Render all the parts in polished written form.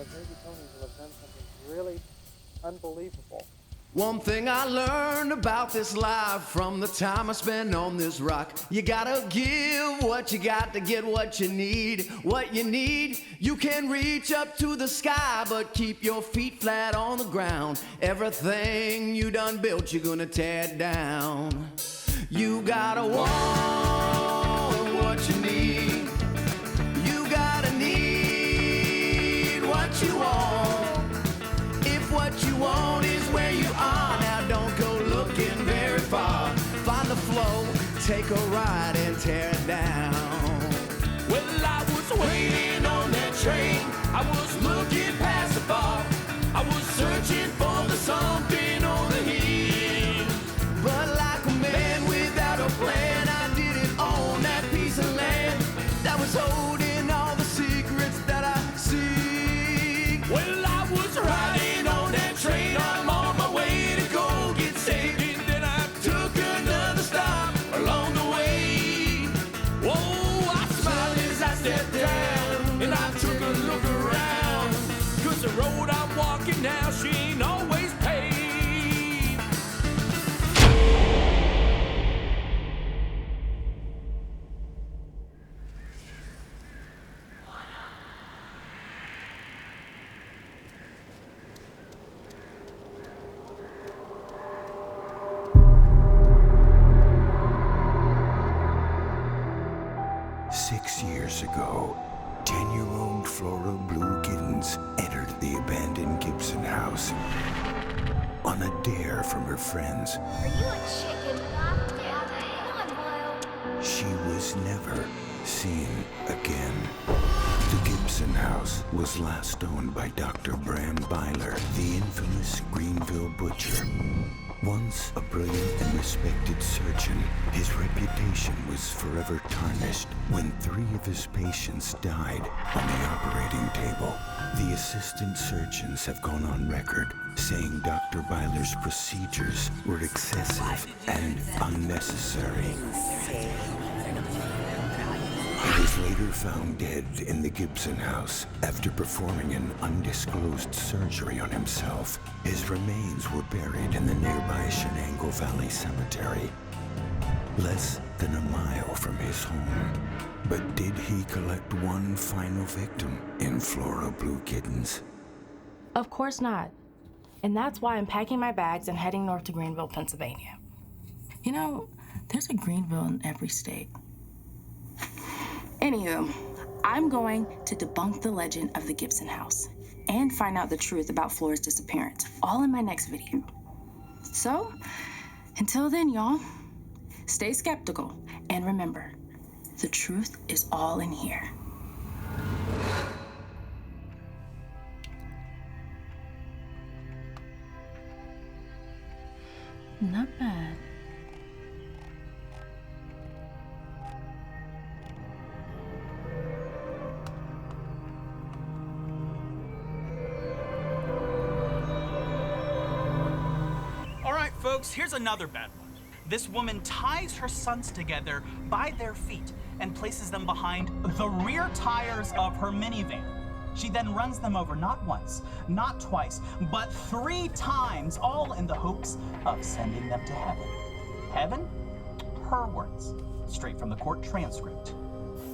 knows, maybe Tony will have done something really unbelievable. One thing I learned about this life from the time I spent on this rock, you gotta give what you got to get what you need. What you need, you can reach up to the sky, but keep your feet flat on the ground. Everything you done built, you're gonna tear down. You gotta want what you need. You gotta need what you want. If what you want is where you are, now don't go looking very far. Find the flow, take a ride and tear it down. Well, I was waiting on that train, I was looking past the bar, I was searching for the something on the hill. But like a man without a plan, I didn't own that piece of land that was holding all the secrets that I seek. Well, I was riding on that train, I'm on my way to go get saved, and then I took another stop along the way. Whoa, I smiled as I stepped down, and I took a look around, 'cause the road I'm walking now, she ain't always paved. Ago, 10-year-old Flora Blue Kittens entered the abandoned Gibson house on a dare from her friends. Are you a chicken? Come on, Boyle. She was never seen again. The Gibson house was last owned by Dr. Bram Byler, the infamous Greenville butcher. Once a brilliant and respected surgeon, his reputation was forever tarnished when 3 of his patients died on the operating table. The assistant surgeons have gone on record saying Dr. Byler's procedures were excessive and unnecessary. He was later found dead in the Gibson house after performing an undisclosed surgery on himself. His remains were buried in the nearby Shenango Valley Cemetery, less than a mile from his home. But did he collect one final victim in Flora Blue Kittens? Of course not. And that's why I'm packing my bags and heading north to Greenville, Pennsylvania. You know, there's a Greenville in every state. Anywho, I'm going to debunk the legend of the Gibson house and find out the truth about Flora's disappearance, all in my next video. So, until then, y'all, stay skeptical and remember, the truth is all in here. Not bad. Folks, here's another bad one. This woman ties her sons together by their feet and places them behind the rear tires of her minivan. She then runs them over not once, not twice, but 3 times, all in the hopes of sending them to heaven. Heaven? Her words, straight from the court transcript.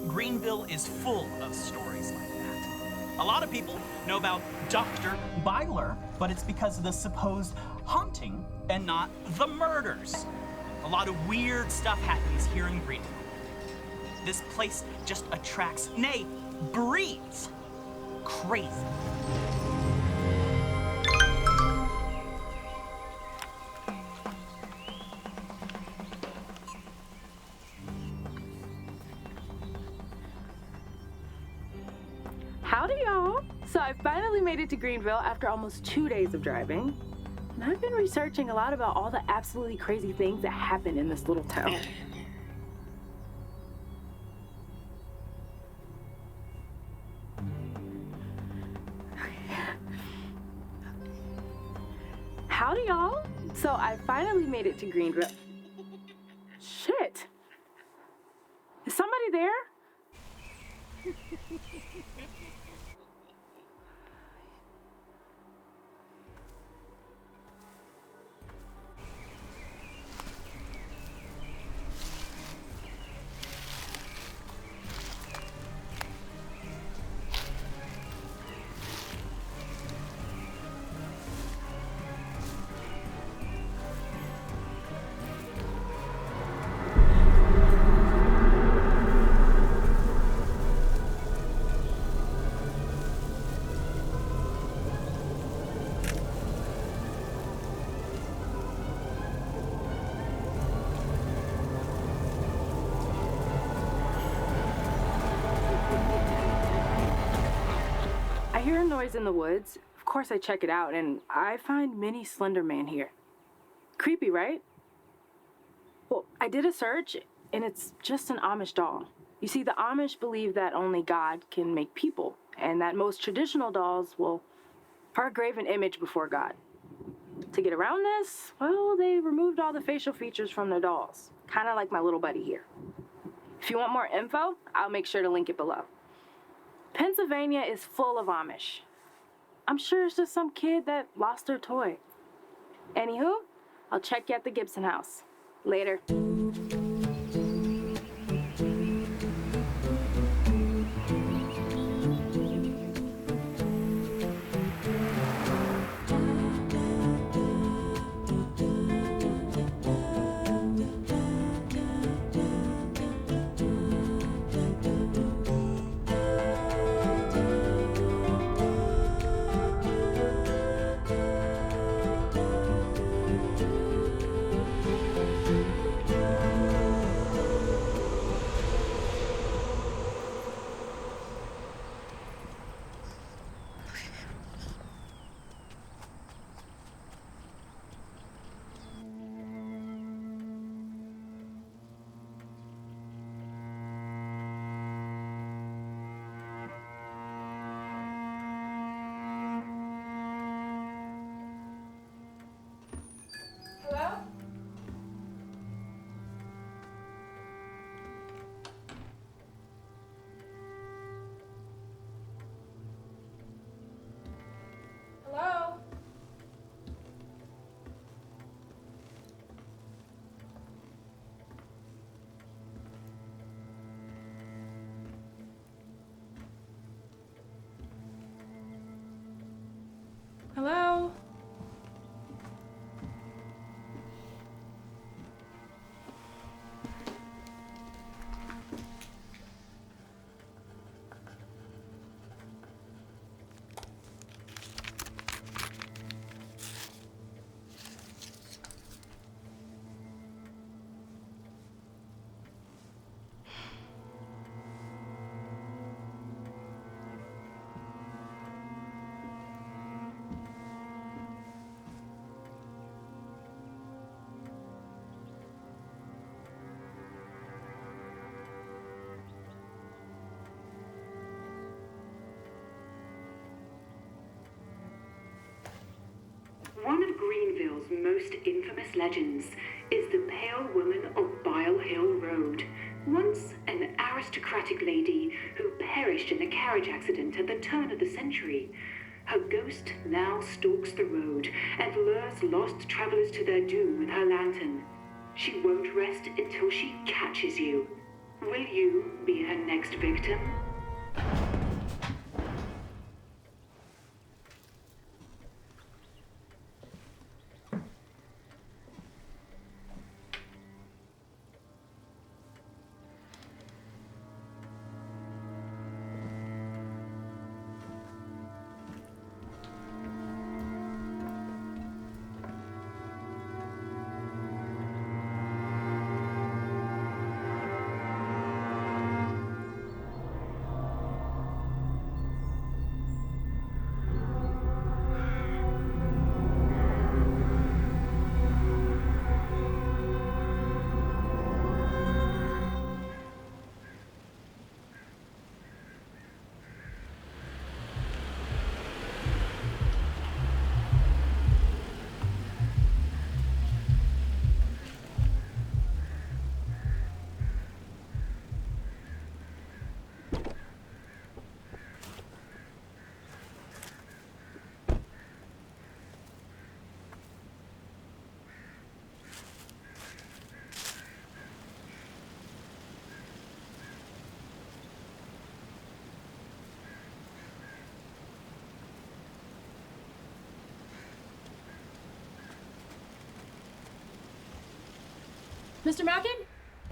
Greenville is full of stories like that. A lot of people know about Dr. Byler, but it's because of the supposed haunting and not the murders. A lot of weird stuff happens here in Greenville. This place just attracts, nay, breeds crazy. Howdy, y'all. So I finally made it to Greenville after almost 2 days of driving. And I've been researching a lot about all the absolutely crazy things that happen in this little town. Howdy, y'all. So I finally made it to Greenville. Shit. Is somebody there? hear a noise in the woods. Of course, I check it out, and I find Mini Slender Man here. Creepy, right? Well, I did a search, and it's just an Amish doll. You see, the Amish believe that only God can make people, and that most traditional dolls will are a graven image before God. To get around this, well, they removed all the facial features from their dolls, kind of like my little buddy here. If you want more info, I'll make sure to link it below. Pennsylvania is full of Amish. I'm sure it's just some kid that lost their toy. Anywho, I'll check you at the Gibson house. Later. Hello? One of Greenville's most infamous legends is the Pale Woman of Bile Hill Road, once an aristocratic lady who perished in a carriage accident at the turn of the century. Her ghost now stalks the road and lures lost travelers to their doom with her lantern. She won't rest until she catches you. Will you be her next victim? Mr. Malkin?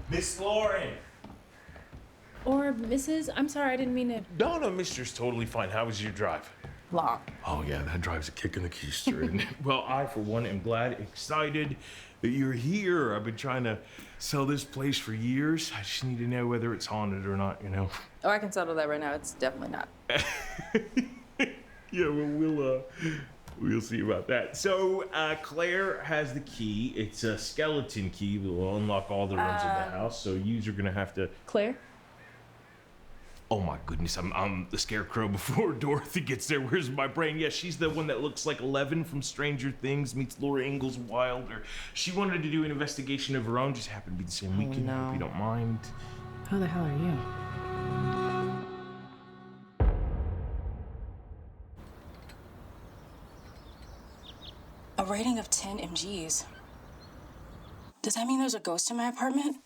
Miss Lauren! Or Mrs.? I'm sorry, I didn't mean to. No, Mister's totally fine. How was your drive? Long. Oh, yeah, that drive's a kick in the keister, isn't it? Well, I, for one, am glad, excited that you're here. I've been trying to sell this place for years. I just need to know whether it's haunted or not, you know? Oh, I can settle that right now. It's definitely not. Yeah, well, we'll see about that. So, Claire has the key. It's a skeleton key that will unlock all the rooms of the house. So, yous are gonna have to. Claire? Oh my goodness, I'm the scarecrow before Dorothy gets there. Where's my brain? Yeah, she's the one that looks like 11 from Stranger Things meets Laura Ingalls Wilder. She wanted to do an investigation of her own, just happened to be the same weekend. No. If you don't mind. Who the hell are you? A rating of 10 mgs. Does that mean there's a ghost in my apartment?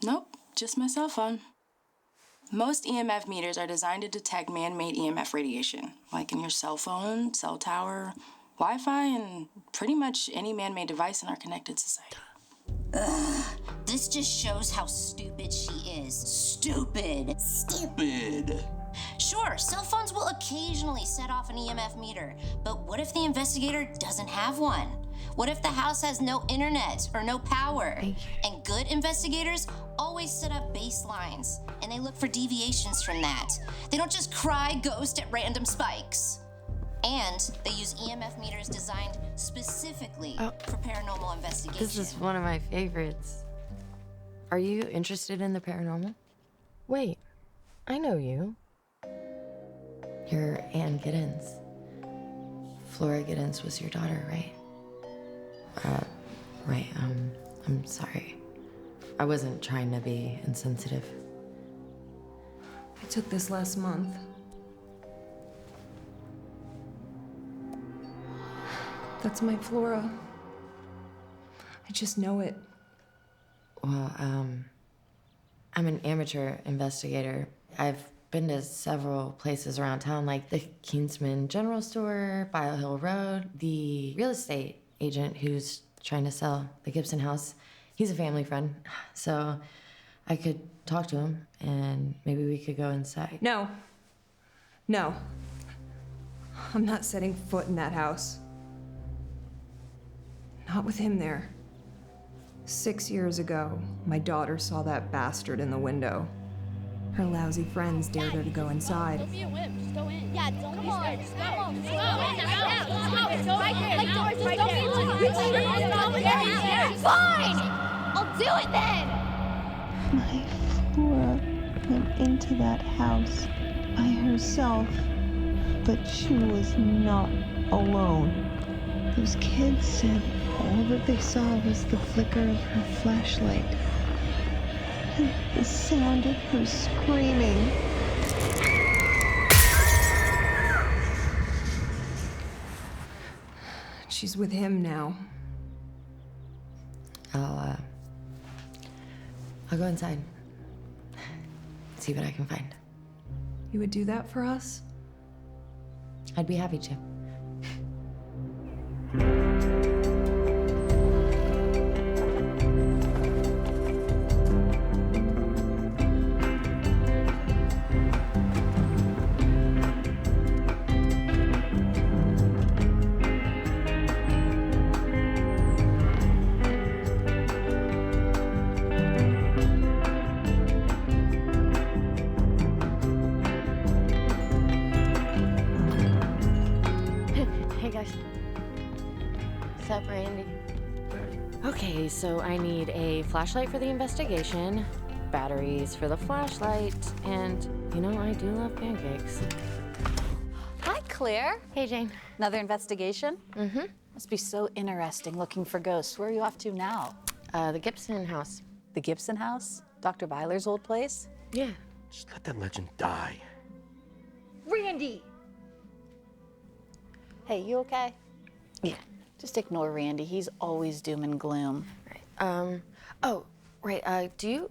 Nope, just my cell phone. Most EMF meters are designed to detect man-made EMF radiation, like in your cell phone, cell tower, Wi-Fi, and pretty much any man-made device in our connected society. Ugh, this just shows how stupid she is. Stupid. Sure, cell phones will occasionally set off an EMF meter, but what if the investigator doesn't have one? What if the house has no internet or no power? And good investigators always set up baselines, and they look for deviations from that. They don't just cry ghost at random spikes. And they use EMF meters designed specifically for paranormal investigation. This is one of my favorites. Are you interested in the paranormal? Wait, I know you. You're Ann Giddens. Flora Giddens was your daughter, right? Right, I'm sorry. I wasn't trying to be insensitive. I took this last month. That's my Flora. I just know it. Well, I'm an amateur investigator. I've been to several places around town, like the Kingsman General Store, Byler Hill Road. The real estate agent who's trying to sell the Gibson house, he's a family friend, so I could talk to him and maybe we could go inside. No. I'm not setting foot in that house. Not with him there. 6 years ago, my daughter saw that bastard in the window. Her lousy friends dared her to go inside. Don't be a wimp, just go in. Yeah, don't be scared, just go. Just go. Just go. Right there. Like doors, right there. Fine! I'll do it then! My Flora went into that house by herself, but she was not alone. Those kids said all that they saw was the flicker of her flashlight and the sound of her screaming. She's with him now. I'll go inside. See what I can find. You would do that for us? I'd be happy to. What's up, Randy? Okay, so I need a flashlight for the investigation, batteries for the flashlight, and you know, I do love pancakes. Hi, Claire. Hey, Jane. Another investigation? Mm-hmm. Must be so interesting looking for ghosts. Where are you off to now? The Gibson house. The Gibson house? Dr. Byler's old place? Yeah. Just let that legend die. Randy! Hey, you okay? Yeah. Just ignore Randy. He's always doom and gloom. Right. Do you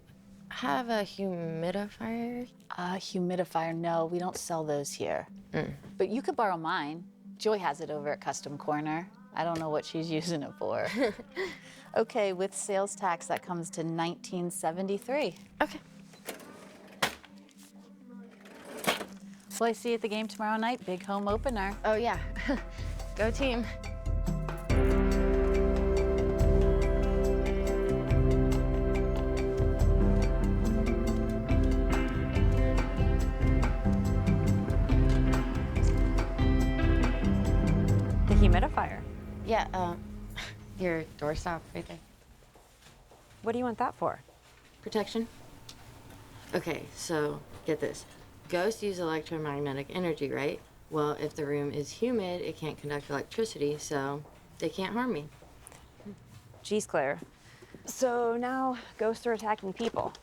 have a humidifier? Humidifier? No, we don't sell those here. But you could borrow mine. Joy has it over at Custom Corner. I don't know what she's using it for. Okay, with sales tax, that comes to $19.73. Okay. Well, I see you at the game tomorrow night. Big home opener. Oh, yeah. Go team. Yeah, your doorstop right there. What do you want that for? Protection. Okay, so get this. Ghosts use electromagnetic energy, right? Well, if the room is humid, it can't conduct electricity, so they can't harm me. Geez, Claire. So now ghosts are attacking people.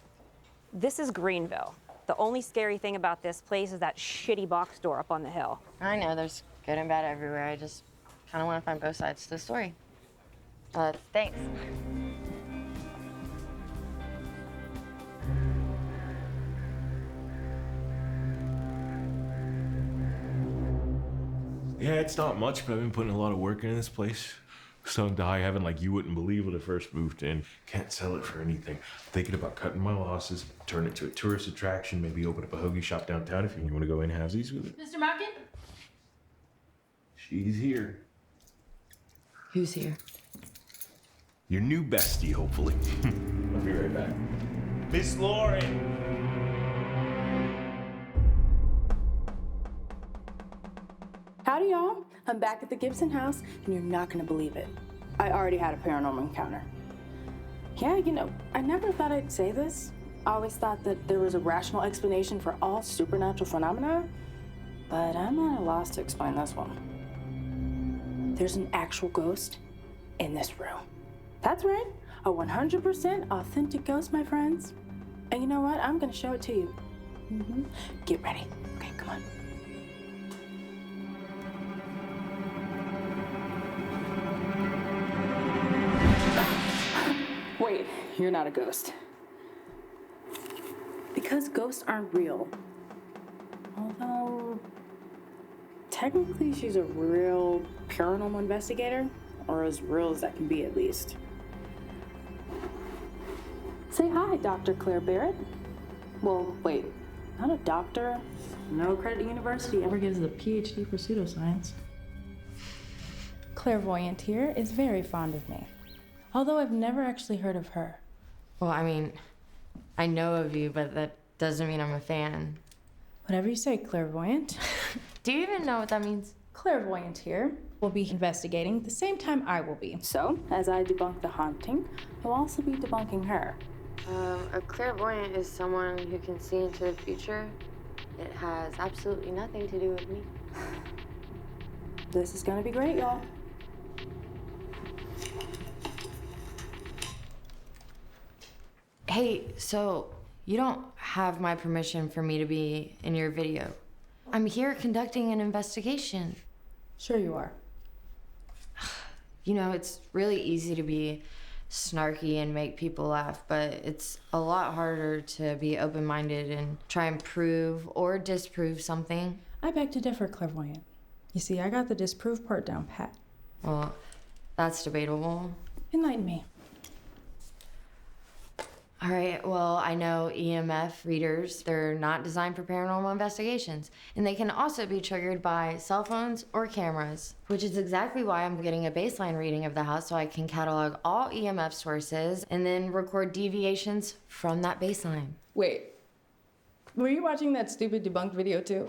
This is Greenville. The only scary thing about this place is that shitty box store up on the hill. I know, there's good and bad everywhere. I just kind of want to find both sides to the story. Thanks. Yeah, it's not much, but I've been putting a lot of work into this place. Stung to high heaven like you wouldn't believe when I first moved in. Can't sell it for anything. Thinking about cutting my losses, turn it to a tourist attraction, maybe open up a hoagie shop downtown if you want to go in halvesies with it. Mr. Markin? She's here. Who's here? Your new bestie, hopefully. I'll be right back. Miss Lauren! Howdy, y'all. I'm back at the Gibson house, and you're not gonna believe it. I already had a paranormal encounter. Yeah, you know, I never thought I'd say this. I always thought that there was a rational explanation for all supernatural phenomena, but I'm at a loss to explain this one. There's an actual ghost in this room. That's right, a 100% authentic ghost, my friends. And you know what? I'm gonna show it to you. Get ready. Okay, come on. Wait, you're not a ghost. Because ghosts aren't real. Although, technically she's a real paranormal investigator, or as real as that can be at least. Say hi, Dr. Claire Barrett. Well, wait, not a doctor. No accredited university ever gives a PhD for pseudoscience. Clairvoyant here is very fond of me. Although I've never actually heard of her. Well, I mean, I know of you, but that doesn't mean I'm a fan. Whatever you say, clairvoyant. Do you even know what that means? Clairvoyant here will be investigating the same time I will be. So, as I debunk the haunting, I'll also be debunking her. A clairvoyant is someone who can see into the future. It has absolutely nothing to do with me. This is gonna be great, y'all. Hey, so you don't have my permission for me to be in your video. I'm here conducting an investigation. Sure you are. You know, it's really easy to be snarky and make people laugh, but it's a lot harder to be open-minded and try and prove or disprove something. I beg to differ, clairvoyant. You see, I got the disprove part down pat. Well, that's debatable. Enlighten me. All right, well, I know EMF readers, they're not designed for paranormal investigations, and they can also be triggered by cell phones or cameras, which is exactly why I'm getting a baseline reading of the house so I can catalog all EMF sources and then record deviations from that baseline. Wait, were you watching that stupid debunked video too?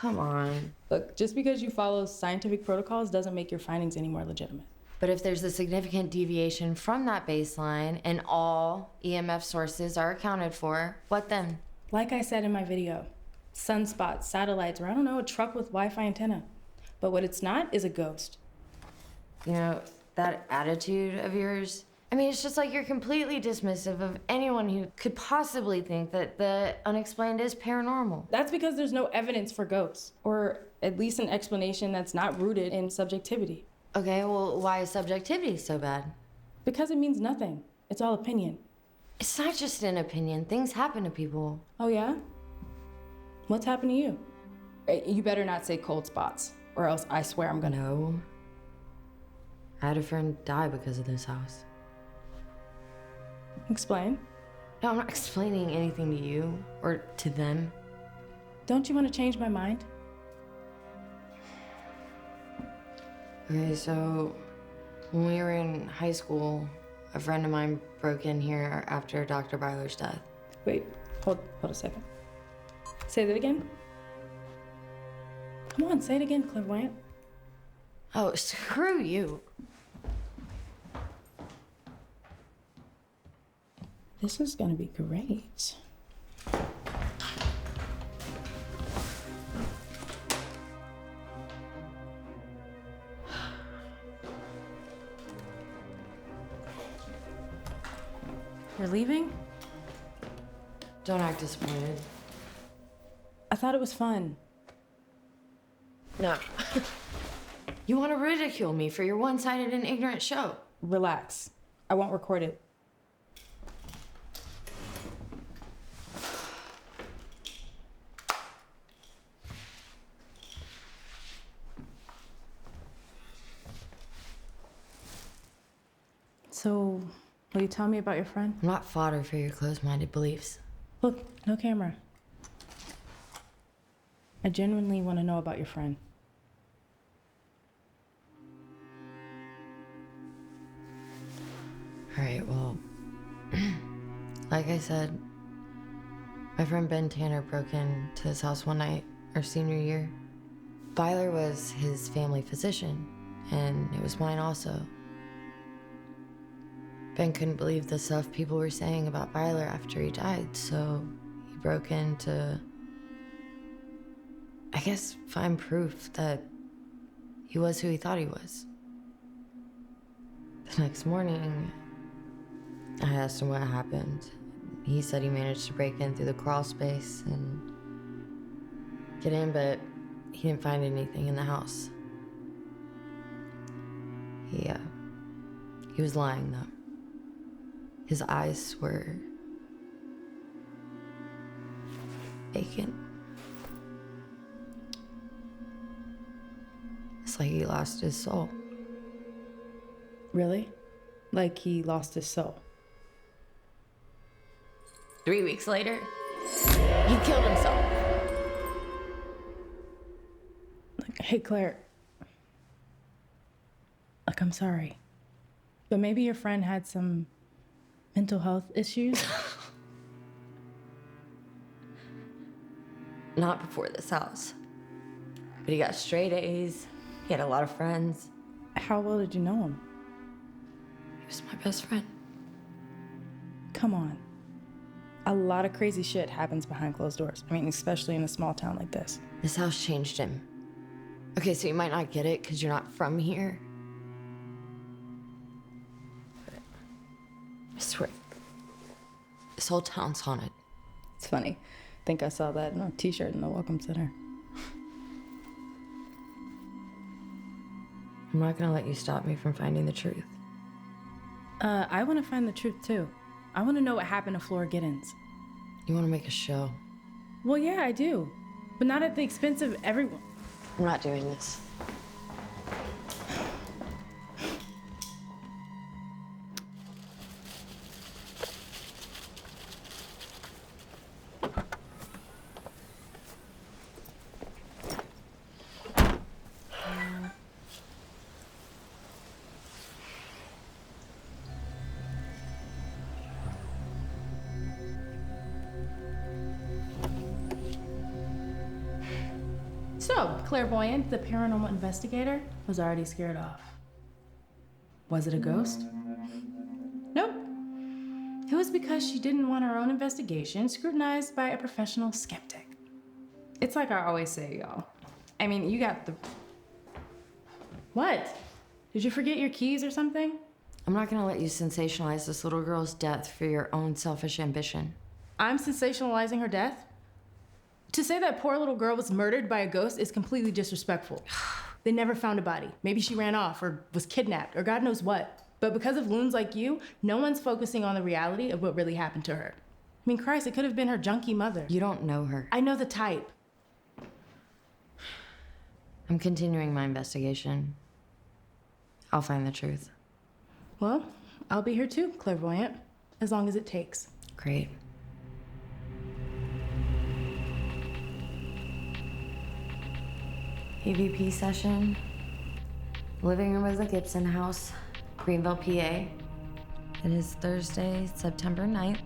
Come on. Look, just because you follow scientific protocols doesn't make your findings any more legitimate. But if there's a significant deviation from that baseline and all EMF sources are accounted for, what then? Like I said in my video, sunspots, satellites, or I don't know, a truck with Wi-Fi antenna. But what it's not is a ghost. You know, that attitude of yours, I mean, it's just like you're completely dismissive of anyone who could possibly think that the unexplained is paranormal. That's because there's no evidence for ghosts, or at least an explanation that's not rooted in subjectivity. Okay, well, why is subjectivity so bad? Because it means nothing. It's all opinion. It's not just an opinion. Things happen to people. Oh, yeah? What's happened to you? You better not say cold spots, or else I swear I'm gonna... No. I had a friend die because of this house. Explain. No, I'm not explaining anything to you, or to them. Don't you want to change my mind? Okay, so when we were in high school, a friend of mine broke in here after Dr. Byler's death. Wait, hold a second. Say that again. Come on, say it again, clairvoyant. Oh, screw you. This is gonna be great. You're leaving? Don't act disappointed. I thought it was fun. No. You want to ridicule me for your one-sided and ignorant show. Relax. I won't record it. So, will you tell me about your friend? I'm not fodder for your closed-minded beliefs. Look, no camera. I genuinely want to know about your friend. All right, well, like I said, my friend Ben Tanner broke into his house one night, our senior year. Byler was his family physician, and it was mine also. Ben couldn't believe the stuff people were saying about Byler after he died, so he broke in to, I guess, find proof that he was who he thought he was. The next morning, I asked him what happened. He said he managed to break in through the crawl space and get in, but he didn't find anything in the house. He was lying, though. His eyes were vacant. It's like he lost his soul. Really? Like he lost his soul? 3 weeks later, he killed himself. Hey, Claire. Look, I'm sorry. But maybe your friend had some mental health issues? Not before this house. But he got straight A's. He had a lot of friends. How well did you know him? He was my best friend. Come on. A lot of crazy shit happens behind closed doors. I mean, especially in a small town like this. This house changed him. Okay, so you might not get it because you're not from here. But I swear, this whole town's haunted. It's funny. I think I saw that t-shirt in the Welcome Center. I'm not gonna let you stop me from finding the truth. I want to find the truth too. I want to know what happened to Flora Giddens. You want to make a show? Well, yeah, I do. But not at the expense of everyone. I'm not doing this. So, clairvoyant, the paranormal investigator, was already scared off. Was it a ghost? Nope. It was because she didn't want her own investigation scrutinized by a professional skeptic. It's like I always say, y'all. I mean, you got the... What? Did you forget your keys or something? I'm not gonna let you sensationalize this little girl's death for your own selfish ambition. I'm sensationalizing her death? To say that poor little girl was murdered by a ghost is completely disrespectful. They never found a body. Maybe she ran off or was kidnapped or God knows what. But because of loons like you, no one's focusing on the reality of what really happened to her. I mean, Christ, it could have been her junkie mother. You don't know her. I know the type. I'm continuing my investigation. I'll find the truth. Well, I'll be here too, clairvoyant, as long as it takes. Great. EVP session, living room of the Gibson house, Greenville, PA. It is Thursday, September 9th,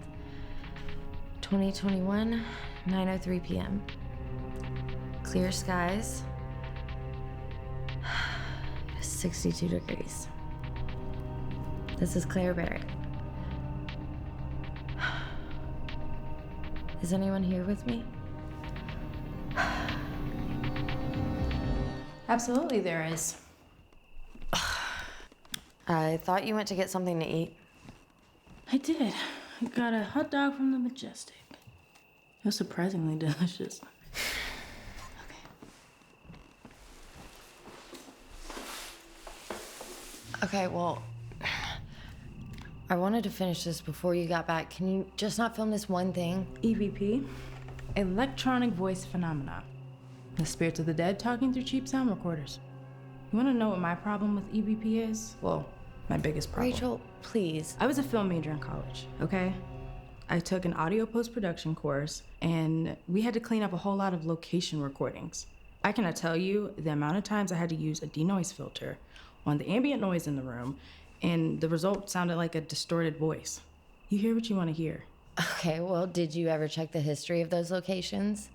2021, 9:03 p.m. Clear skies, 62 degrees. This is Claire Barrett. Is anyone here with me? Absolutely there is. I thought you went to get something to eat. I did. I got a hot dog from the Majestic. It was surprisingly delicious. Okay, well, I wanted to finish this before you got back. Can you just not film this one thing? EVP, electronic voice phenomena. The spirits of the dead talking through cheap sound recorders. You want to know what my problem with EVP is? Well, my biggest problem. Rachel, please. I was a film major in college, okay? I took an audio post-production course, and we had to clean up a whole lot of location recordings. I cannot tell you the amount of times I had to use a denoise filter on the ambient noise in the room, and the result sounded like a distorted voice. You hear what you want to hear. Okay, well, did you ever check the history of those locations?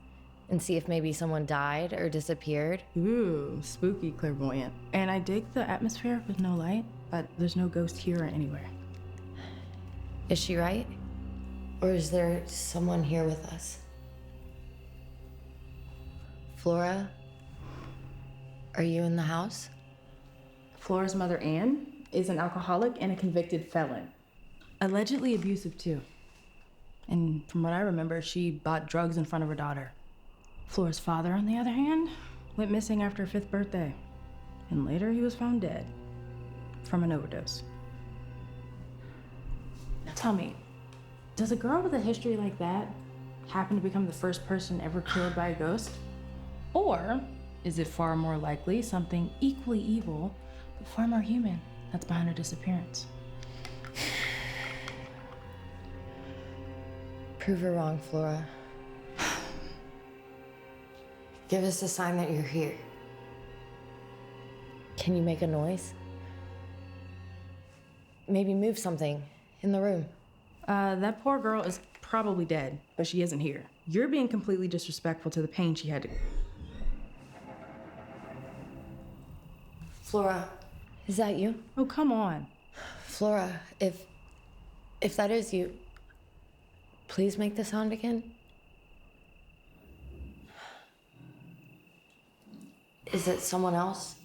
And see if maybe someone died or disappeared? Ooh, spooky clairvoyant. And I dig the atmosphere with no light, but there's no ghost here or anywhere. Is she right? Or is there someone here with us? Flora? Are you in the house? Flora's mother, Anne, is an alcoholic and a convicted felon. Allegedly abusive, too. And from what I remember, she bought drugs in front of her daughter. Flora's father, on the other hand, went missing after her 5th birthday. And later he was found dead from an overdose. Now tell me, does a girl with a history like that happen to become the first person ever killed by a ghost? Or is it far more likely something equally evil, but far more human, that's behind her disappearance? Prove her wrong, Flora. Give us a sign that you're here. Can you make a noise? Maybe move something in the room. That poor girl is probably dead, but she isn't here. You're being completely disrespectful to the pain she had to... Flora, is that you? Oh, come on. Flora, if that is you, please make the sound again. Is it someone else?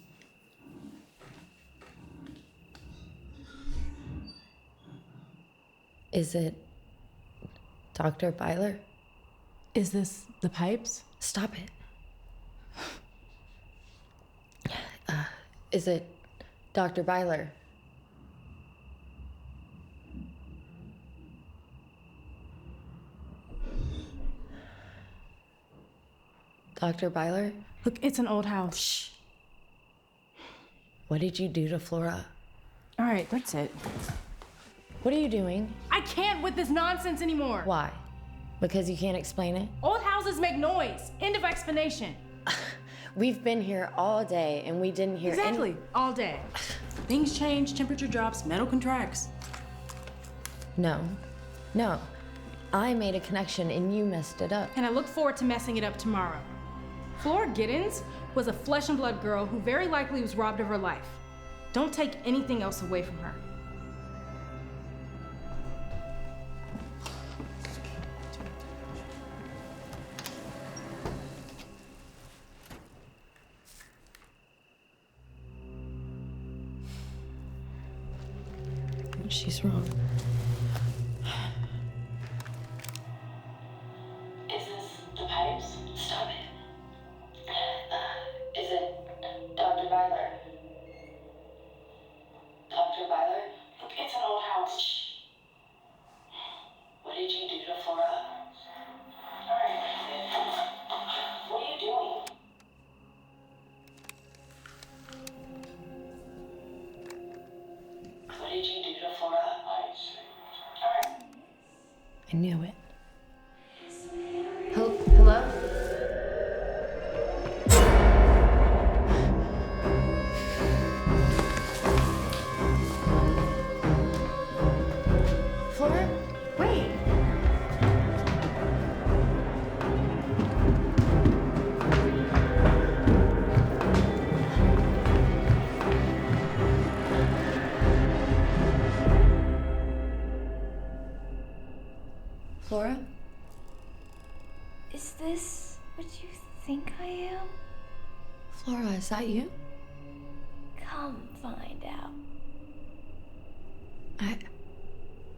Is it Dr. Byler? Is this the pipes? Stop it. Is it Dr. Byler? Dr. Byler? Look, it's an old house. Shh. What did you do to Flora? All right, that's it. What are you doing? I can't with this nonsense anymore. Why? Because you can't explain it? Old houses make noise. End of explanation. We've been here all day and we didn't hear Exactly, all day. Things change, temperature drops, metal contracts. No. I made a connection and you messed it up. And I look forward to messing it up tomorrow. Flora Giddens was a flesh and blood girl who very likely was robbed of her life. Don't take anything else away from her. She's wrong. Is this the pipes? Stop it. Is it Dr. Byler? Dr. Byler? Look, it's an old house. Shh. What did you do to Flora? Alright, what are you doing? What did you do to Flora? Alright. I knew it. Hello? Flora? Wait. Flora? Is this what you think I am? Flora, is that you? Come find out. I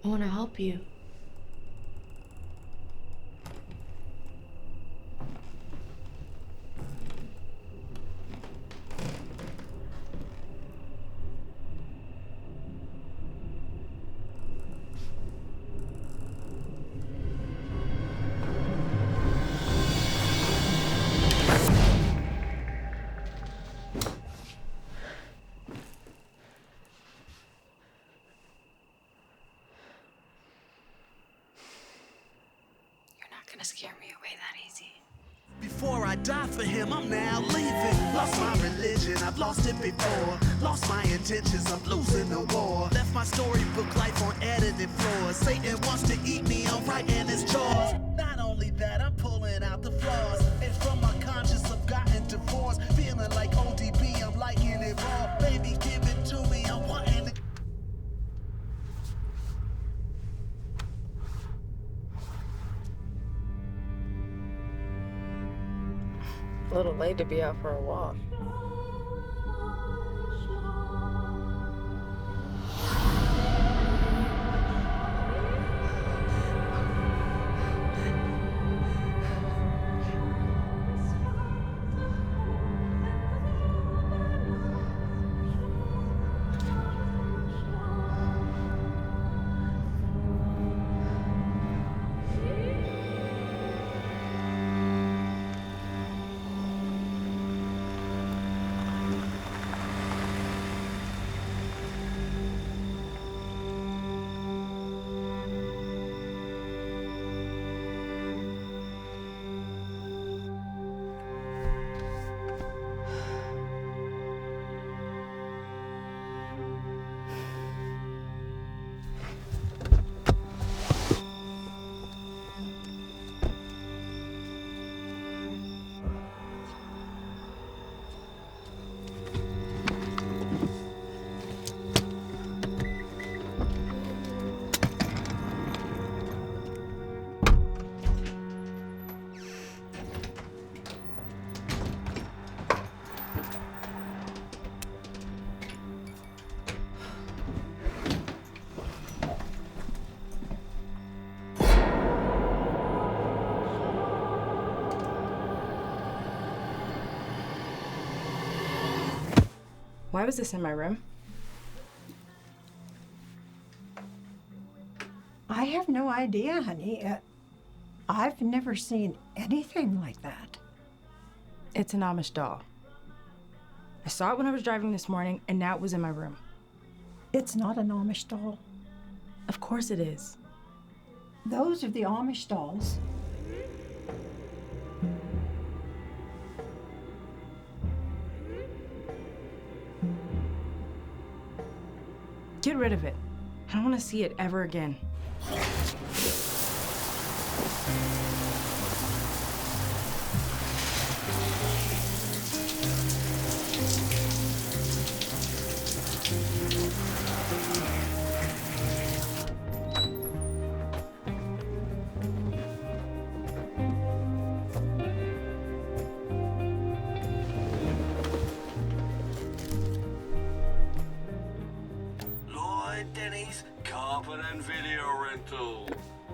want to help you. Scare me away that easy. Before I die for him, I'm now leaving. Lost my religion, I've lost it before. Lost my intentions, I'm losing the war. Left my storybook life on edited floors. Satan wants to eat me, I'm writing his chores. Not only that, I'm pulling out the flaws. And from my conscience, I've gotten divorced. Feeling like ODB, I'm liking it raw. Baby, give it to me, I'm wanting it. A little late to be out for a walk. Why was this in my room? I have no idea, honey. I've never seen anything like that. It's an Amish doll. I saw it when I was driving this morning, and now it was in my room. It's not an Amish doll. Of course it is. Those are the Amish dolls. Get rid of it. I don't want to see it ever again.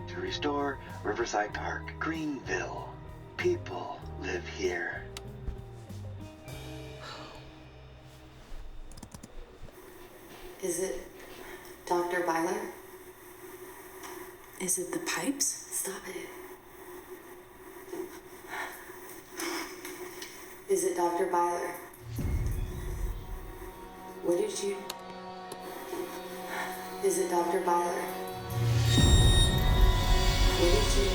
To restore Riverside Park, Greenville. People live here. Is it Dr. Byler? Is it the pipes? Stop it. Is it Dr. Byler? What did you... Is it Dr. Byler? What did you...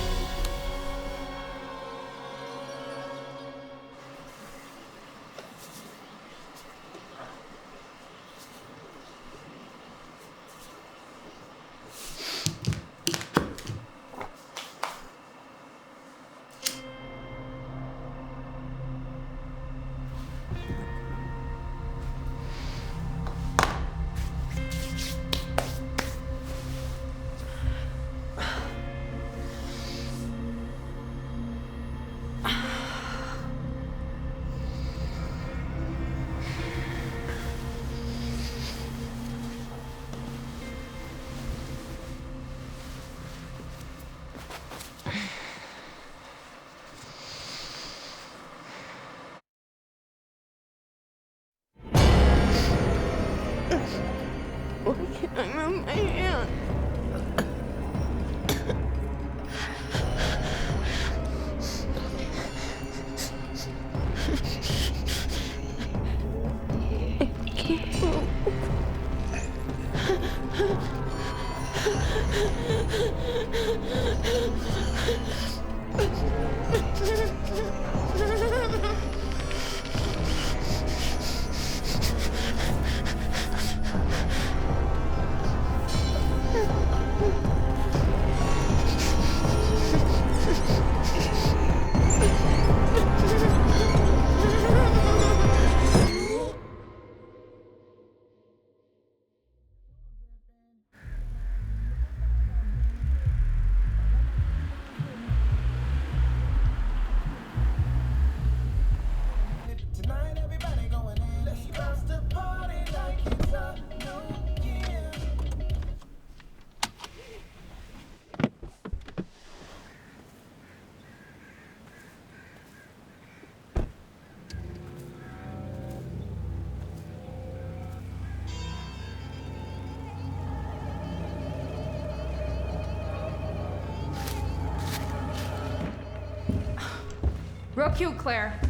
Real cute, Claire.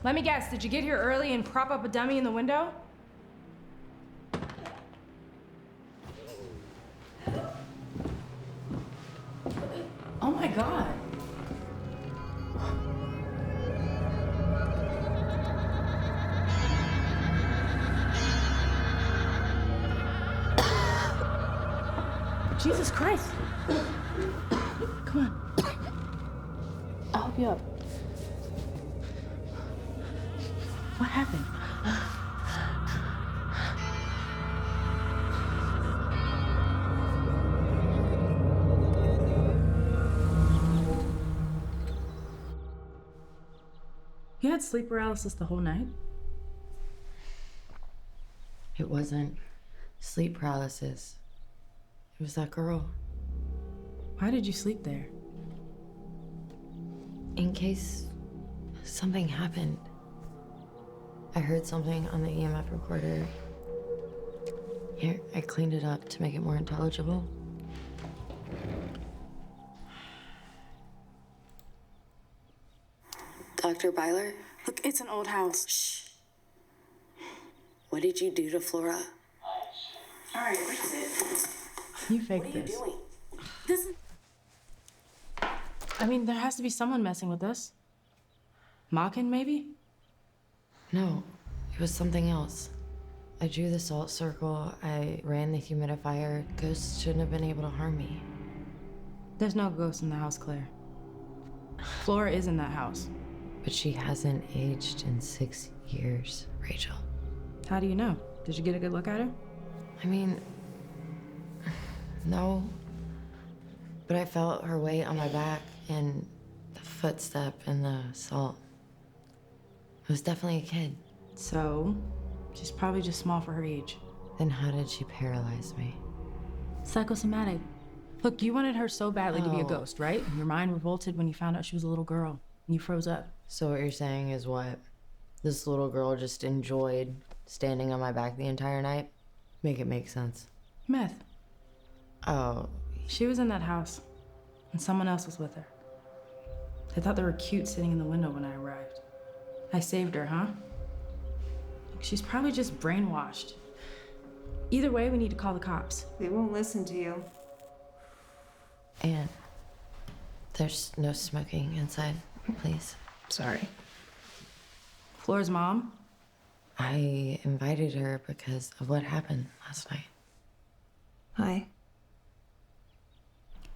Let me guess, did you get here early and prop up a dummy in the window? Oh my God. Jesus Christ. Come on. I'll help you up. What happened? You had sleep paralysis the whole night? It wasn't sleep paralysis. It was that girl. Why did you sleep there? In case something happened. I heard something on the EMF recorder. Here, I cleaned it up to make it more intelligible. Dr. Byler? Look, it's an old house. Shh. What did you do to Flora? All right, fix it. You faked this. What are you doing? This is... I mean, there has to be someone messing with us. Mocking, maybe? No, it was something else. I drew the salt circle, I ran the humidifier. Ghosts shouldn't have been able to harm me. There's no ghost in the house, Claire. Flora is in that house. But she hasn't aged in 6 years, Rachel. How do you know? Did you get a good look at her? I mean, no. But I felt her weight on my back and the footstep and the salt. It was definitely a kid. So, she's probably just small for her age. Then how did she paralyze me? Psychosomatic. Look, you wanted her so badly to be a Oh. ghost, right? And your mind revolted when you found out she was a little girl. And you froze up. So what you're saying is what? This little girl just enjoyed standing on my back the entire night? Make it make sense. Meth. Oh. She was in that house. And someone else was with her. They thought they were cute sitting in the window when I arrived. I saved her, huh? She's probably just brainwashed. Either way, we need to call the cops. They won't listen to you. And there's no smoking inside, please. Sorry. Flora's mom? I invited her because of what happened last night. Hi.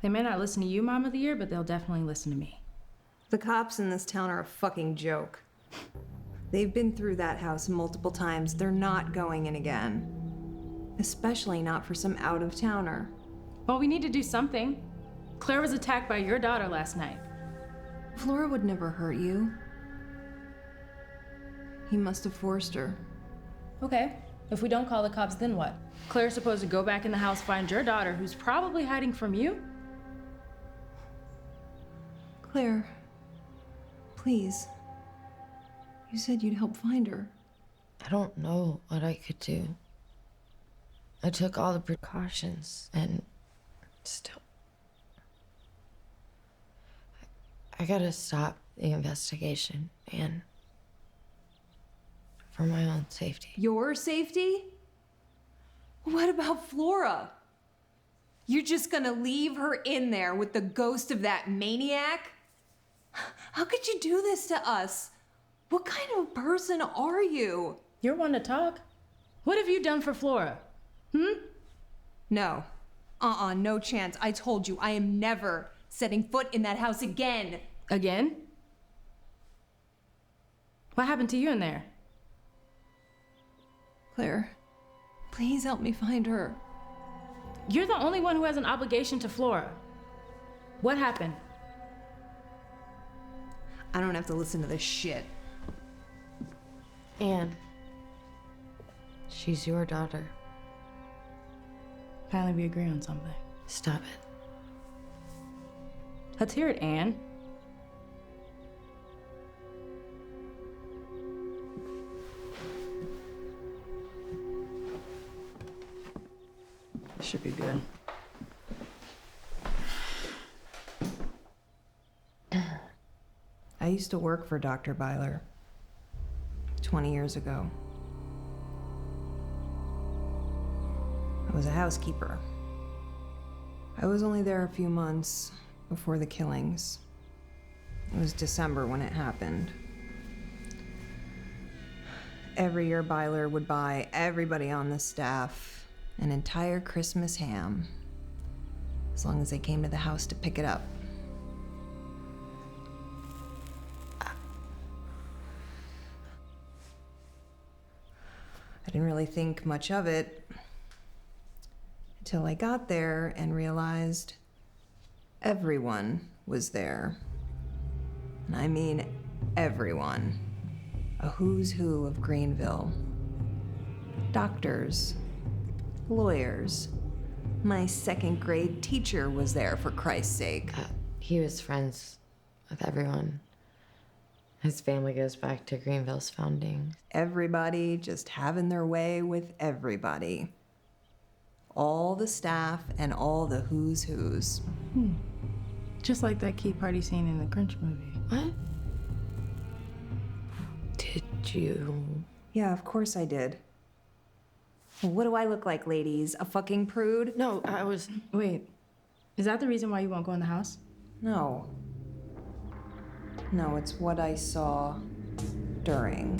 They may not listen to you, Mom of the Year, but they'll definitely listen to me. The cops in this town are a fucking joke. They've been through that house multiple times. They're not going in again. Especially not for some out-of-towner. Well, we need to do something. Claire was attacked by your daughter last night. Flora would never hurt you. He must have forced her. Okay. If we don't call the cops, then what? Claire's supposed to go back in the house, find your daughter, who's probably hiding from you? Claire, please. You said you'd help find her. I don't know what I could do. I took all the precautions and still... I gotta stop the investigation, and for my own safety. Your safety? What about Flora? You're just gonna leave her in there with the ghost of that maniac? How could you do this to us? What kind of person are you? You're one to talk. What have you done for Flora? No. No chance. I told you, I am never setting foot in that house again. Again? What happened to you in there? Claire, please help me find her. You're the only one who has an obligation to Flora. What happened? I don't have to listen to this shit. Anne. She's your daughter. Finally, we agree on something. Stop it. Let's hear it, Anne. Should be good. I used to work for Dr. Byler 20 years ago. I was a housekeeper. I was only there a few months before the killings. It was December when it happened. Every year, Byler would buy everybody on the staff an entire Christmas ham, as long as they came to the house to pick it up. I didn't really think much of it until I got there and realized everyone was there. And I mean everyone. A who's who of Greenville. Doctors, lawyers. My second grade teacher was there, for Christ's sake. He was friends with everyone. His family goes back to Greenville's founding. Everybody just having their way with everybody. All the staff and all the who's who's. Just like that key party scene in the Crunch movie. What? Did you? Yeah, of course I did. Well, what do I look like, ladies? A fucking prude? No, Wait. Is that the reason why you won't go in the house? No. No, it's what I saw during.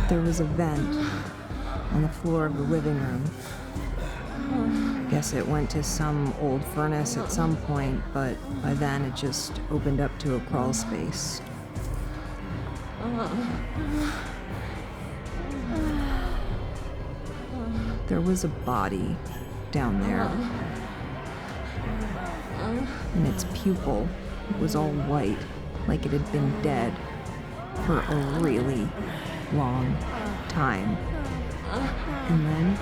There was a vent on the floor of the living room. Guess it went to some old furnace at some point, but by then it just opened up to a crawl space. There was a body down there. And its pupil was all white, like it had been dead for a really long time. And then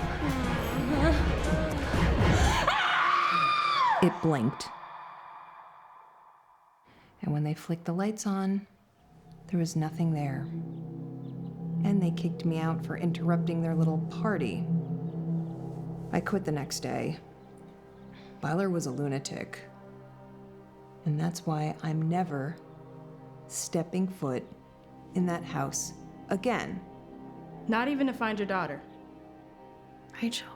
it blinked. And when they flicked the lights on, there was nothing there. And they kicked me out for interrupting their little party. I quit the next day. Byler was a lunatic. And that's why I'm never stepping foot in that house again. Not even to find your daughter. Rachel.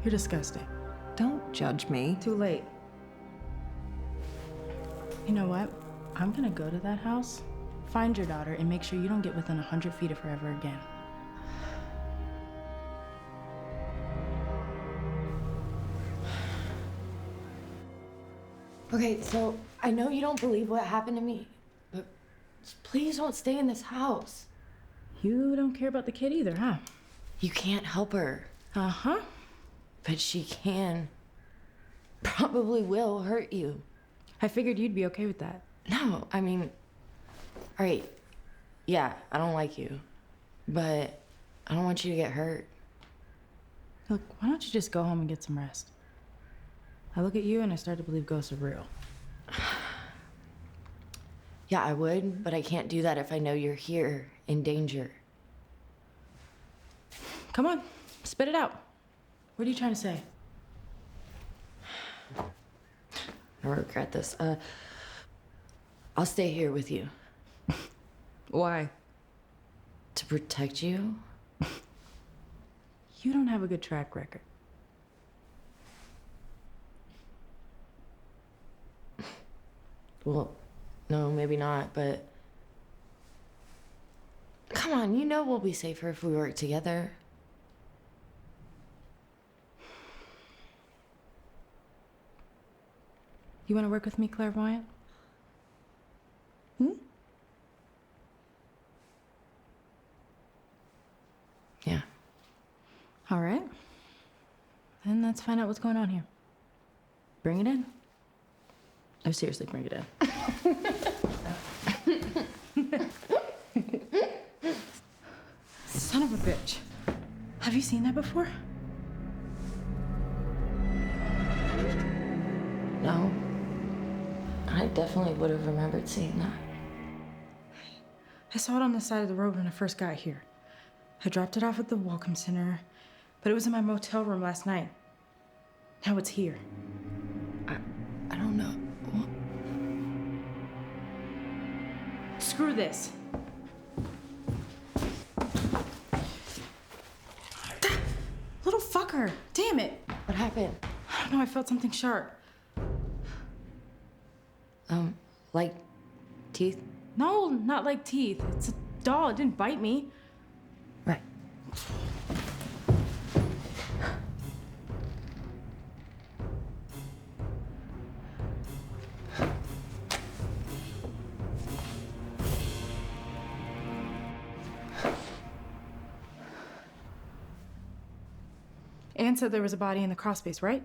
You're disgusting. Don't judge me. Too late. You know what? I'm gonna go to that house, find your daughter, and make sure you don't get within 100 feet of her ever again. Okay, so I know you don't believe what happened to me, but please don't stay in this house. You don't care about the kid either, huh? You can't help her. Uh-huh. But she can. Probably will hurt you. I figured you'd be okay with that. No, I mean, all right, yeah, I don't like you, but I don't want you to get hurt. Look, why don't you just go home and get some rest? I look at you and I start to believe ghosts are real. Yeah, I would, but I can't do that if I know you're here in danger. Come on, spit it out. What are you trying to say? I regret this. I'll stay here with you. Why? To protect you. You don't have a good track record. Well, no, maybe not, but... Come on, you know we'll be safer if we work together. You want to work with me, clairvoyant? Yeah. All right. Then let's find out what's going on here. Bring it in. Oh, seriously, bring it in. Son of a bitch. Have you seen that before? No. I definitely would have remembered seeing that. I saw it on the side of the road when I first got here. I dropped it off at the Welcome Center, but it was in my motel room last night. Now it's here. I don't know. What? Screw this. Little fucker. Damn it. What happened? I don't know. I felt something sharp. Like teeth? No, not like teeth. It's a doll. It didn't bite me. Right. Anne said there was a body in the crawl space, right?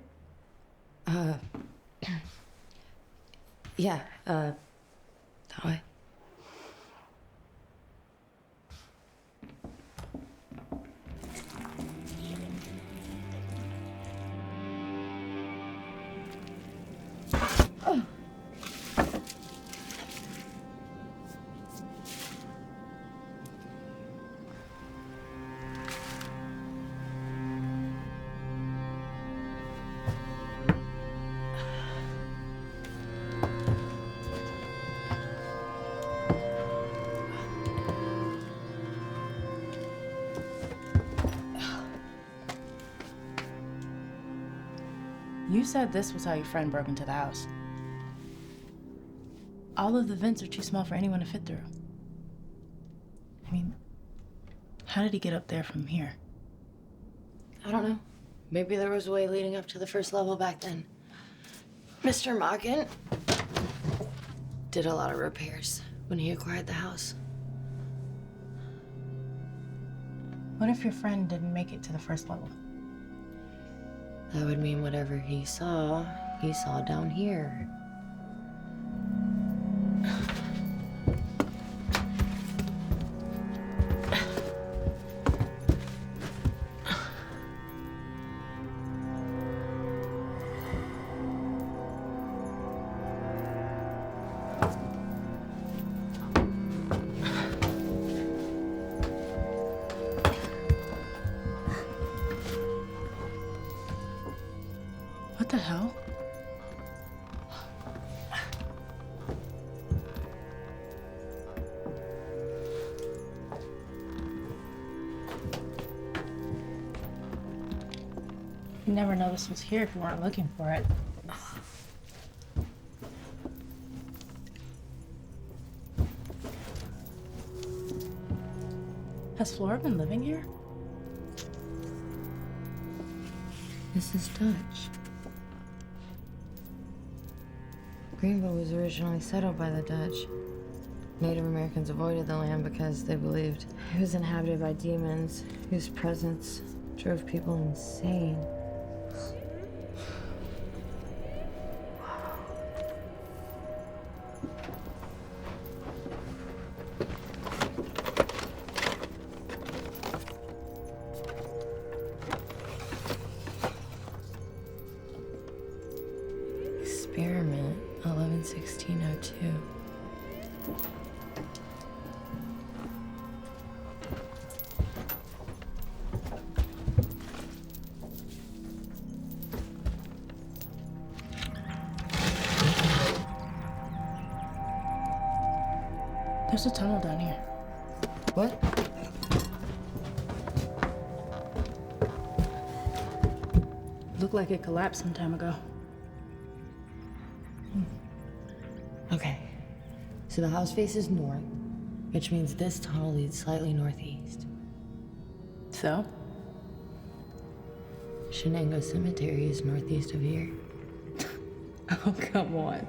Yeah, that way. You said this was how your friend broke into the house. All of the vents are too small for anyone to fit through. I mean, how did he get up there from here? I don't know. Maybe there was a way leading up to the first level back then. Mr. Morgan did a lot of repairs when he acquired the house. What if your friend didn't make it to the first level? That would mean whatever he saw down here. What the hell? You'd never know this was here if you weren't looking for it. Has Flora been living here? This is Dutch. Greenville was originally settled by the Dutch. Native Americans avoided the land because they believed it was inhabited by demons whose presence drove people insane. Experiment 11/16/02. a tunnel down here. What? Looked like it collapsed some time ago. Okay. So the house faces north, which means this tunnel leads slightly northeast. So? Shenango Cemetery is northeast of here. Oh, come on.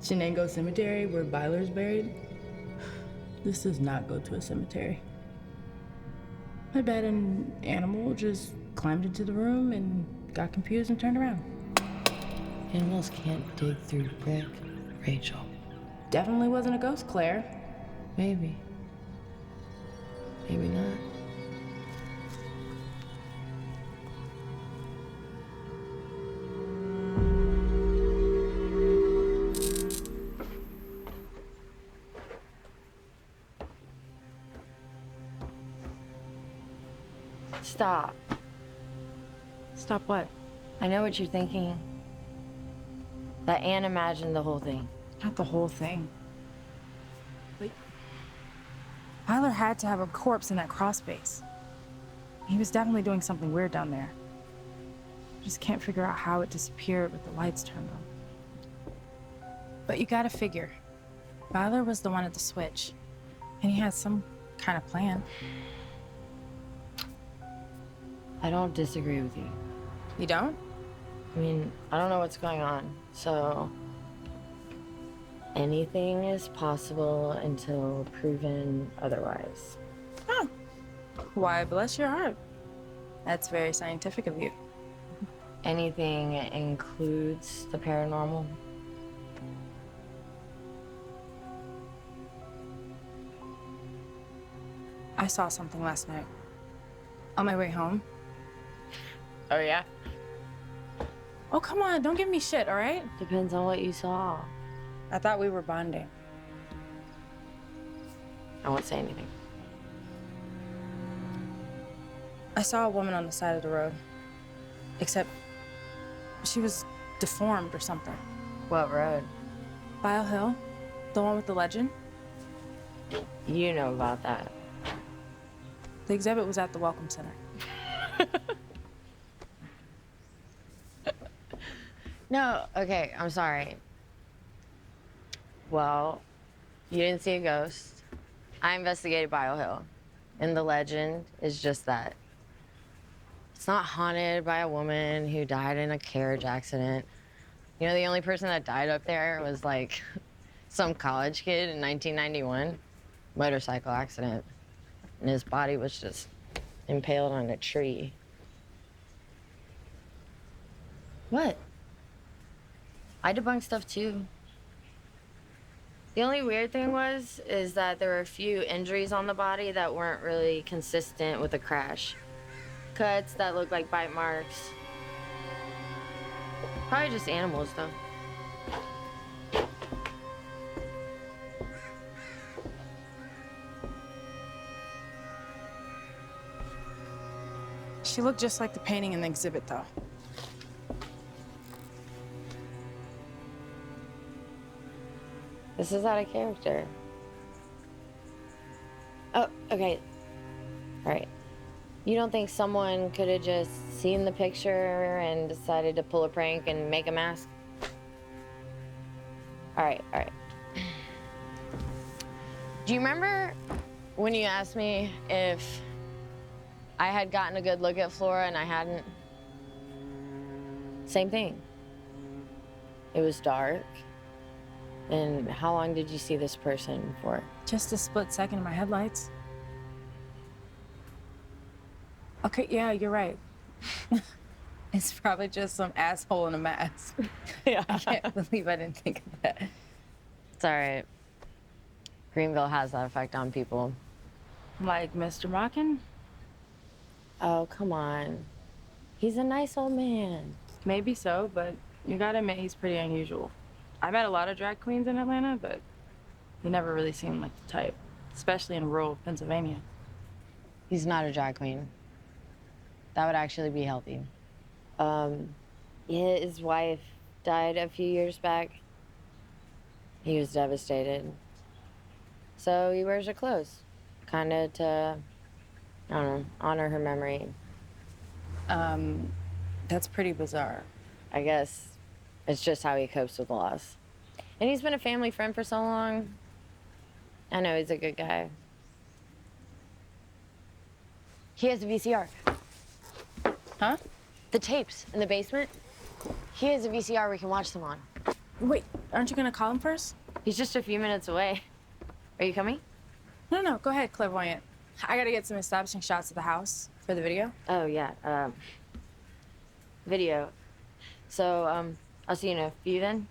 Shenango Cemetery, where Byler's buried? This does not go to a cemetery. I bet an animal just climbed into the room and got confused and turned around. Animals can't dig through brick, Rachel. Definitely wasn't a ghost, Claire. Maybe. Maybe not. Stop. Stop what? I know what you're thinking. That Anne imagined the whole thing. Not the whole thing. But Byler had to have a corpse in that crawl space. He was definitely doing something weird down there. Just can't figure out how it disappeared with the lights turned on. But you gotta figure, Byler was the one at the switch, and he had some kind of plan. I don't disagree with you. You don't? I mean, I don't know what's going on, so anything is possible until proven otherwise. Oh. Why, bless your heart. That's very scientific of you. Anything includes the paranormal. I saw something last night. On my way home. Oh, yeah? Oh, come on, don't give me shit, all right? Depends on what you saw. I thought we were bonding. I won't say anything. I saw a woman on the side of the road. Except she was deformed or something. What road? Byler Hill, the one with the legend. You know about that. The exhibit was at the Welcome Center. No, okay, I'm sorry. Well, you didn't see a ghost. I investigated Byler Hill, and the legend is just that. It's not haunted by a woman who died in a carriage accident. You know, the only person that died up there was like some college kid in 1991, motorcycle accident, and his body was just impaled on a tree. What? I debunked stuff too. The only weird thing is that there were a few injuries on the body that weren't really consistent with the crash. Cuts that looked like bite marks. Probably just animals though. She looked just like the painting in the exhibit, though. This is out of character. Oh, okay. All right. You don't think someone could have just seen the picture and decided to pull a prank and make a mask? All right. Do you remember when you asked me if I had gotten a good look at Flora and I hadn't? Same thing. It was dark. And how long did you see this person for? Just a split second in my headlights. Okay, yeah, you're right. It's probably just some asshole in a mask. Yeah. I can't believe I didn't think of that. It's all right. Greenville has that effect on people. Like Mr. Mockin? Oh, come on. He's a nice old man. Maybe so, but you gotta admit he's pretty unusual. I met a lot of drag queens in Atlanta, but he never really seemed like the type, especially in rural Pennsylvania. He's not a drag queen. That would actually be healthy. His wife died a few years back. He was devastated. So he wears her clothes, kind of to, I don't know, honor her memory. That's pretty bizarre. I guess it's just how he copes with loss. And he's been a family friend for so long. I know he's a good guy. He has a VCR. Huh? The tapes in the basement. He has a VCR we can watch them on. Wait, aren't you gonna call him first? He's just a few minutes away. Are you coming? No, go ahead, clairvoyant. I gotta get some establishing shots of the house for the video. Oh, yeah, video. So, I'll see you in a few then.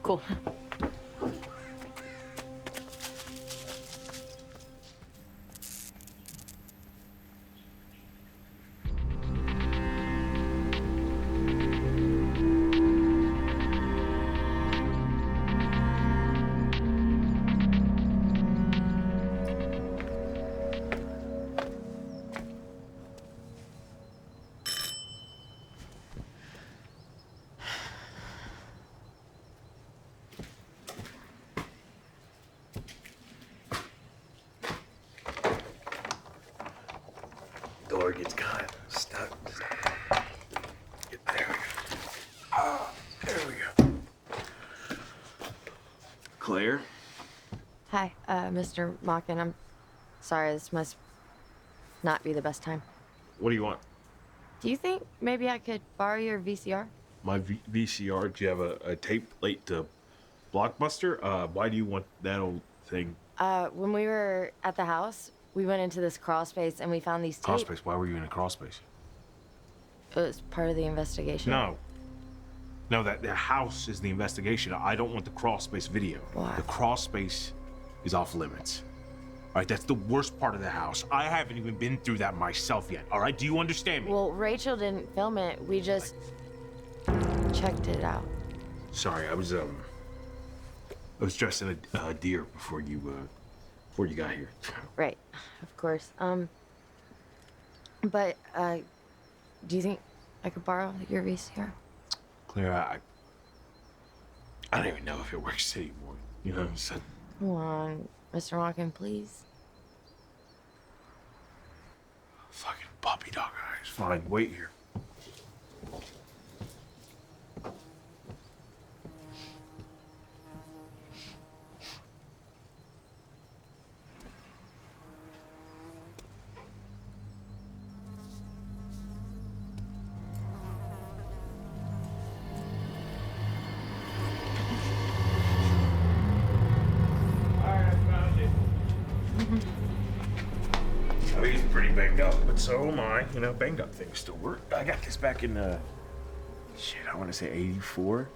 Cool. Door gets caught, stuck. There we go. Ah, there we go. Claire? Hi, Mr. Mockin. I'm sorry, this must not be the best time. What do you want? Do you think maybe I could borrow your VCR? My VCR? Do you have a tape late to Blockbuster? Why do you want that old thing? When we were at the house, we went into this crawl space and we found these tapes. Crawl space? Why were you in a crawl space? It was part of the investigation. No. No, that the house is the investigation. I don't want the crawl space video. Why? The crawl space is off limits. All right, that's the worst part of the house. I haven't even been through that myself yet. All right, do you understand me? Well, Rachel didn't film it. We just checked it out. Sorry, I was dressing a deer before you got here. Right, of course. But do you think I could borrow your VCR? Claire, I don't even know if it works anymore. You know, so. Come on, Mr. Mockin, please. Fucking puppy dog eyes. Fine, wait here. I mean, he's pretty banged up, but so am I. You know, banged up things still work. I got this back in, shit, I want to say 84.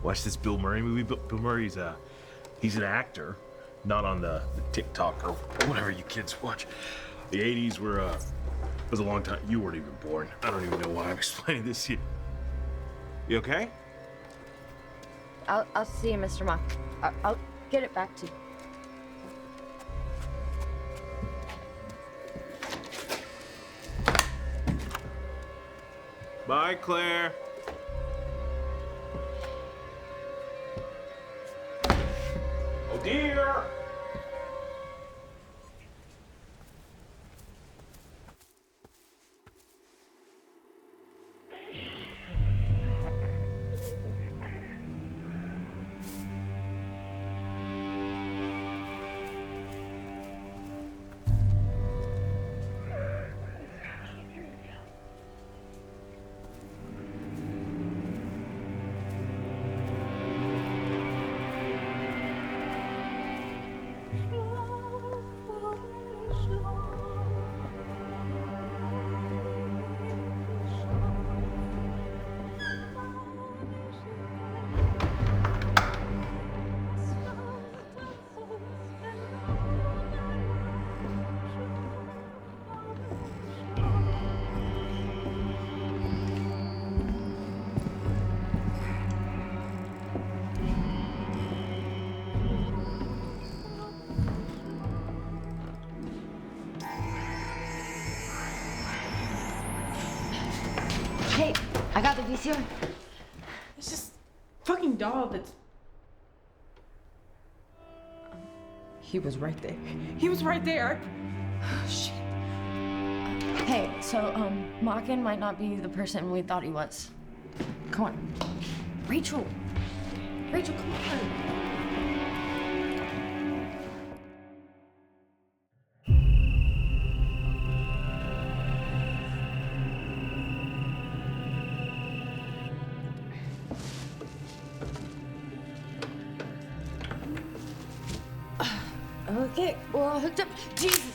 Watch this Bill Murray movie. Bill Murray's, he's an actor, not on the TikTok or whatever you kids watch. The 80s was a long time. You weren't even born. I don't even know why I'm explaining this to you. You okay? I'll see you, Mr. Mock. I'll get it back to you. Bye, Claire. Oh, dear. Hey, I got the VCR. It's just fucking doll that's... He was right there. He was right there. Shit. Hey, so, Makin might not be the person we thought he was. Come on. Rachel! Rachel, come on! Okay, we're all hooked up. Jesus!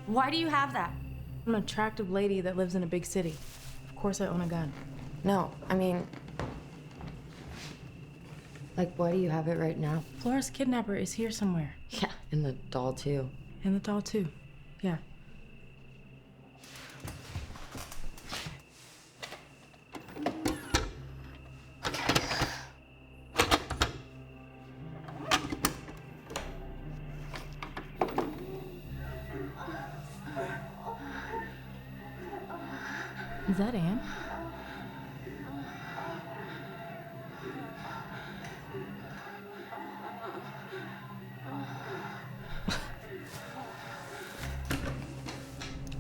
Why do you have that? I'm an attractive lady that lives in a big city. Of course I own a gun. No, I mean... Like, why do you have it right now? Flora's kidnapper is here somewhere. Yeah, and the doll, too. And the doll, too. Yeah. Is that Anne?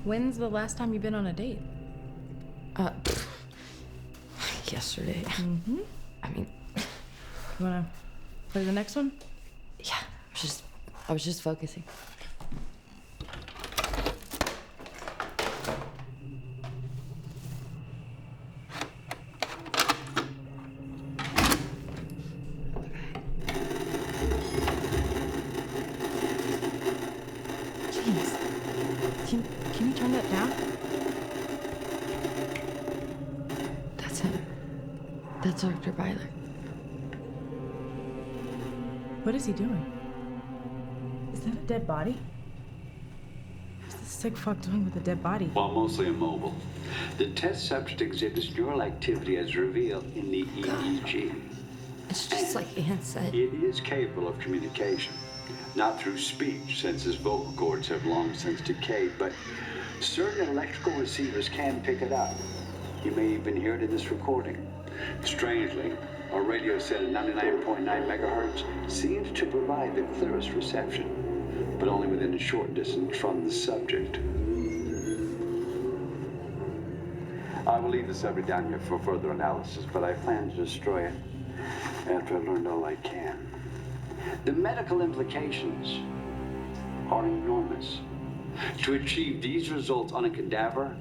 When's the last time you've been on a date? Yesterday. Mm-hmm. I mean... You wanna play the next one? Yeah, I was just focusing. Can you turn that down? That's him. That's Dr. Byler. What is he doing? Is that a dead body? What's this sick fuck doing with a dead body? While mostly immobile, the test subject exhibits neural activity as revealed in the EEG. It's just like Anne said. It is capable of communication. Not through speech, since his vocal cords have long since decayed, but certain electrical receivers can pick it up. You may even hear it in this recording. Strangely, our radio set at 99.9 megahertz seems to provide the clearest reception, but only within a short distance from the subject. I will leave the subject down here for further analysis, but I plan to destroy it after I've learned all I can. The medical implications are enormous. To achieve these results on a cadaver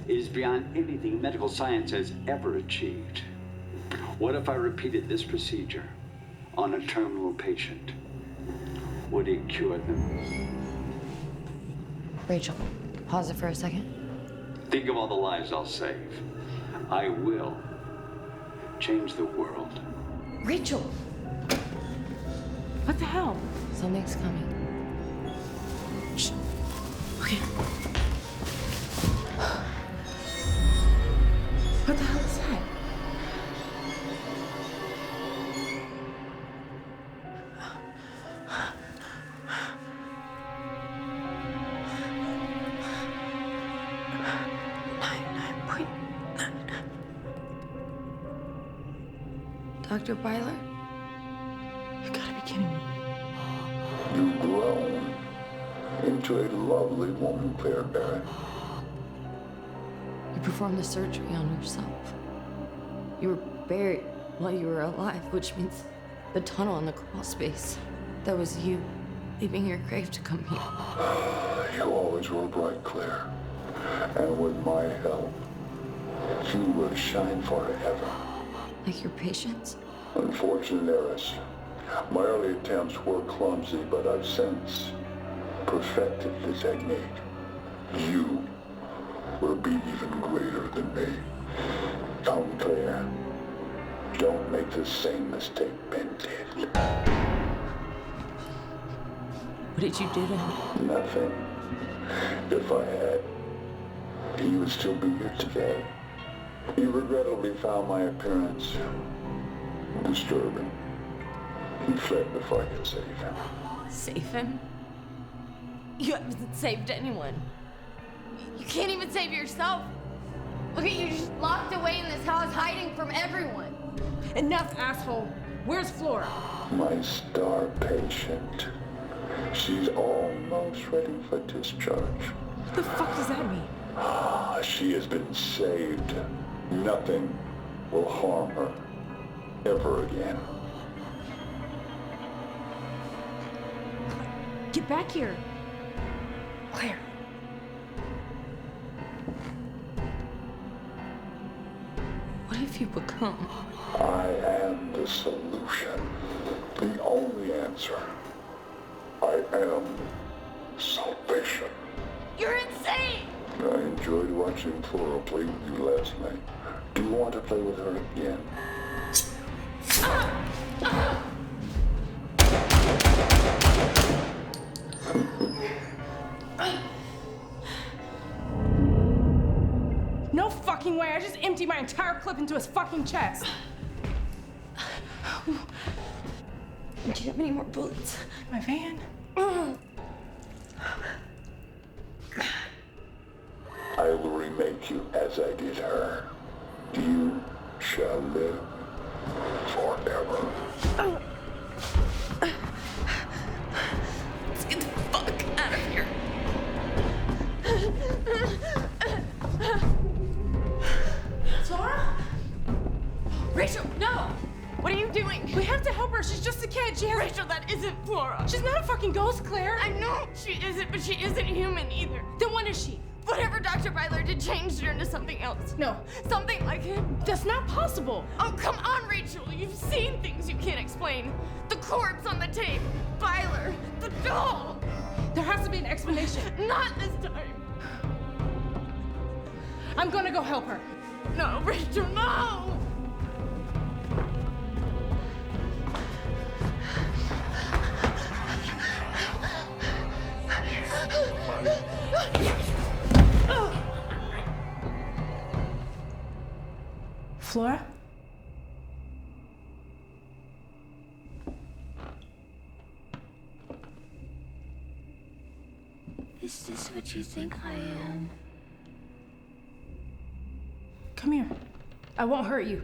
is beyond anything medical science has ever achieved. What if I repeated this procedure on a terminal patient? Would it cure them? Rachel, pause it for a second. Think of all the lives I'll save. I will change the world. Rachel! What the hell? Something's coming. Shh. Okay. What the hell is that? Dr. Byler? You gotta be kidding me. You've grown into a lovely woman, Claire Barrett. You performed the surgery on yourself. You were buried while you were alive, which means the tunnel in the crawl space. That was you leaving your grave to come here. You always were bright, Claire. And with my help, you will shine forever. Like your patients? Unfortunate heiress. My early attempts were clumsy, but I've since perfected the technique. You will be even greater than me. Come, Claire. Don't make the same mistake Ben did. What did you do to him? Nothing. If I had, he would still be here today. He regrettably found my appearance disturbing. He fled before I could save him. Save him? You haven't saved anyone. You can't even save yourself. Look at you, just locked away in this house, hiding from everyone. Enough, asshole. Where's Flora? My star patient. She's almost ready for discharge. What the fuck does that mean? She has been saved. Nothing will harm her ever again. Get back here. Claire. What have you become? I am the solution. The only answer. I am salvation. You're insane! I enjoyed watching Flora play with you last night. Do you want to play with her again? No fucking way! I just emptied my entire clip into his fucking chest! Do you have any more bullets? My van? I will remake you as I did her. You shall live forever. Let's get the fuck out of here. Flora? Rachel, no! What are you doing? We have to help her. She's just a kid. She has... Rachel, that isn't Flora. She's not a fucking ghost, Claire. I know she isn't, but she isn't human either. Then what is she? Whatever Dr. Byler did changed her into something else. No. Something like him. That's not possible. Oh, come on, Rachel. You've seen things you can't explain. The corpse on the tape. Byler. The doll. There has to be an explanation. Not this time. I'm gonna go help her. No, Rachel, no! Flora? Is this what you think I am? Come here. I won't hurt you.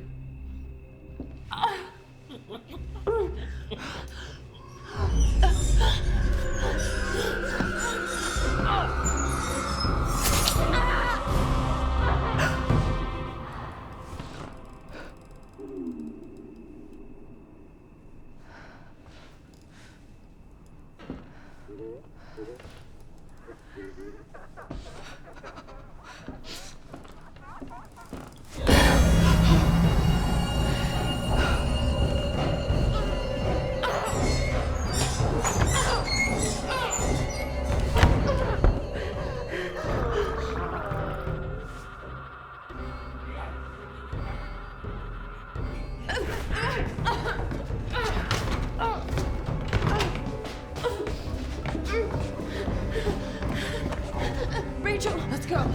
Rachel, let's go.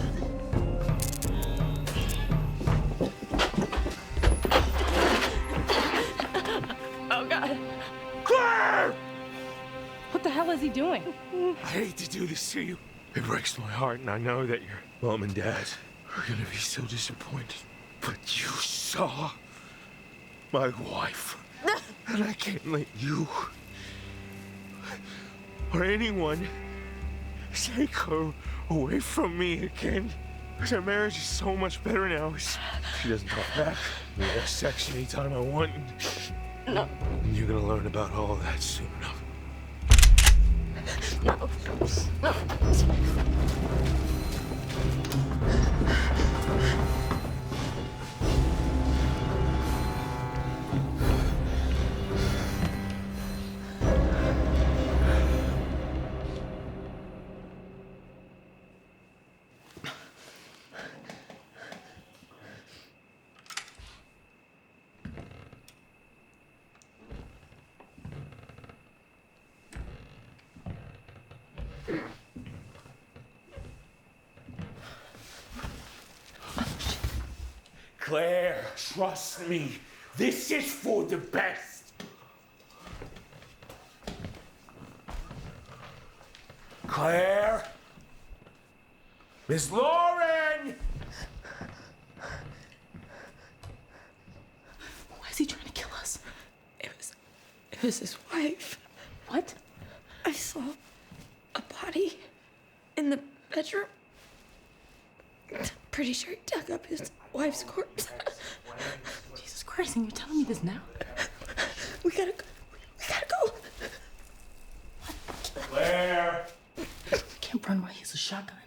Oh, God. Claire! What the hell is he doing? I hate to do this to you. It breaks my heart, and I know that your mom and dad are gonna be so disappointed. But you saw my wife, and I can't let you or anyone take her away from me again. Because our marriage is so much better now. She doesn't talk back. We have sex anytime I want. No. And you're gonna learn about all of that soon enough. No. No. Claire, trust me. This is for the best. Claire? Miss Lauren! Why is he trying to kill us? It was It was his wife. What? I saw a body in the bedroom. Pretty sure he dug up his wife's corpse. Jesus Christ, and you're telling me this now? We gotta go. We gotta go. Claire! Can't run while he has a shotgun.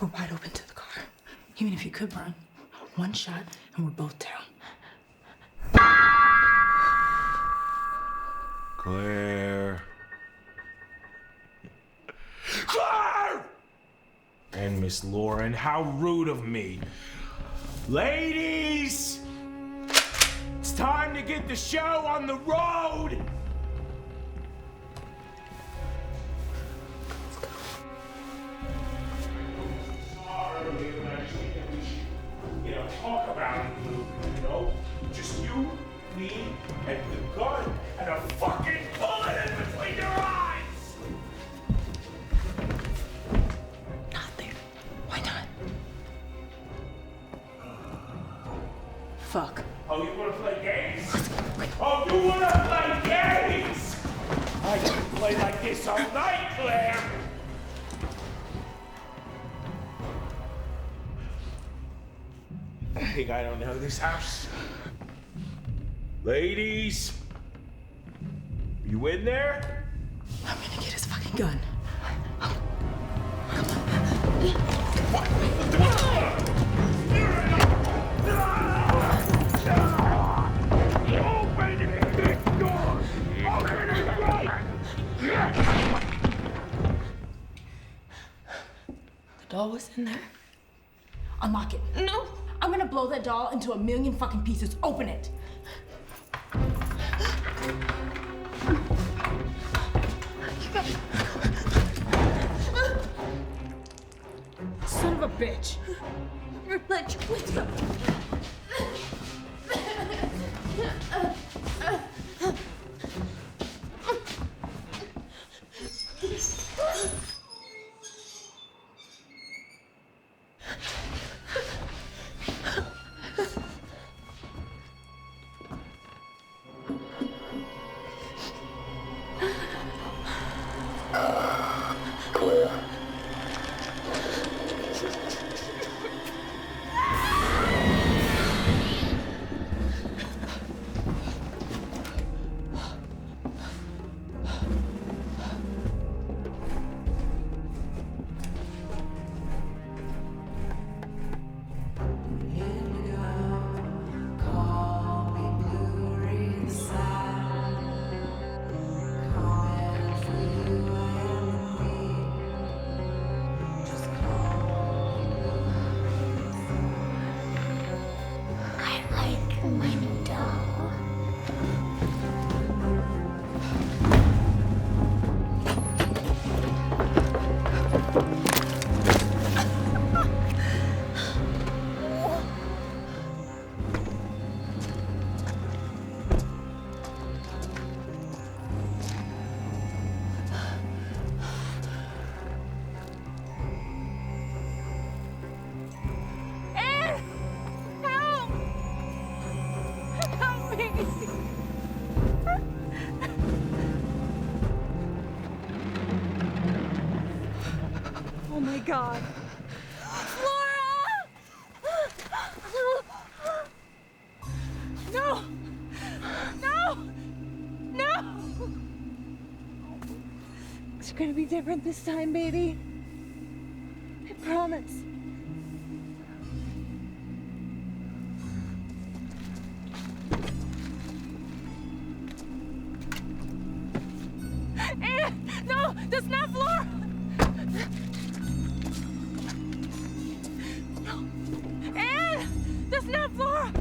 We're wide open to the car. Even if you could run, one shot and we're both down. Claire. Claire! And Miss Lauren, how rude of me. Ladies! It's time to get the show on the road! Talk about it, Luke, you know? Just you, me, and the gun, and a fucking bullet in between your eyes! Not there. Why not? Fuck. Oh, you wanna play games? Oh, you wanna play games? I can play like this all night, Claire! I think I don't know this house. Ladies, you in there? I'm gonna get his fucking gun. Open this door! Open it right! The doll was in there. Unlock it. No. I'm gonna blow that doll into a million fucking pieces. Open it. Son of a bitch. Let you whisper. Claire. Oh my God. No! No! No! It's gonna be different this time, baby. I promise. No! That's not Flora! No! Anne! That's not Flora!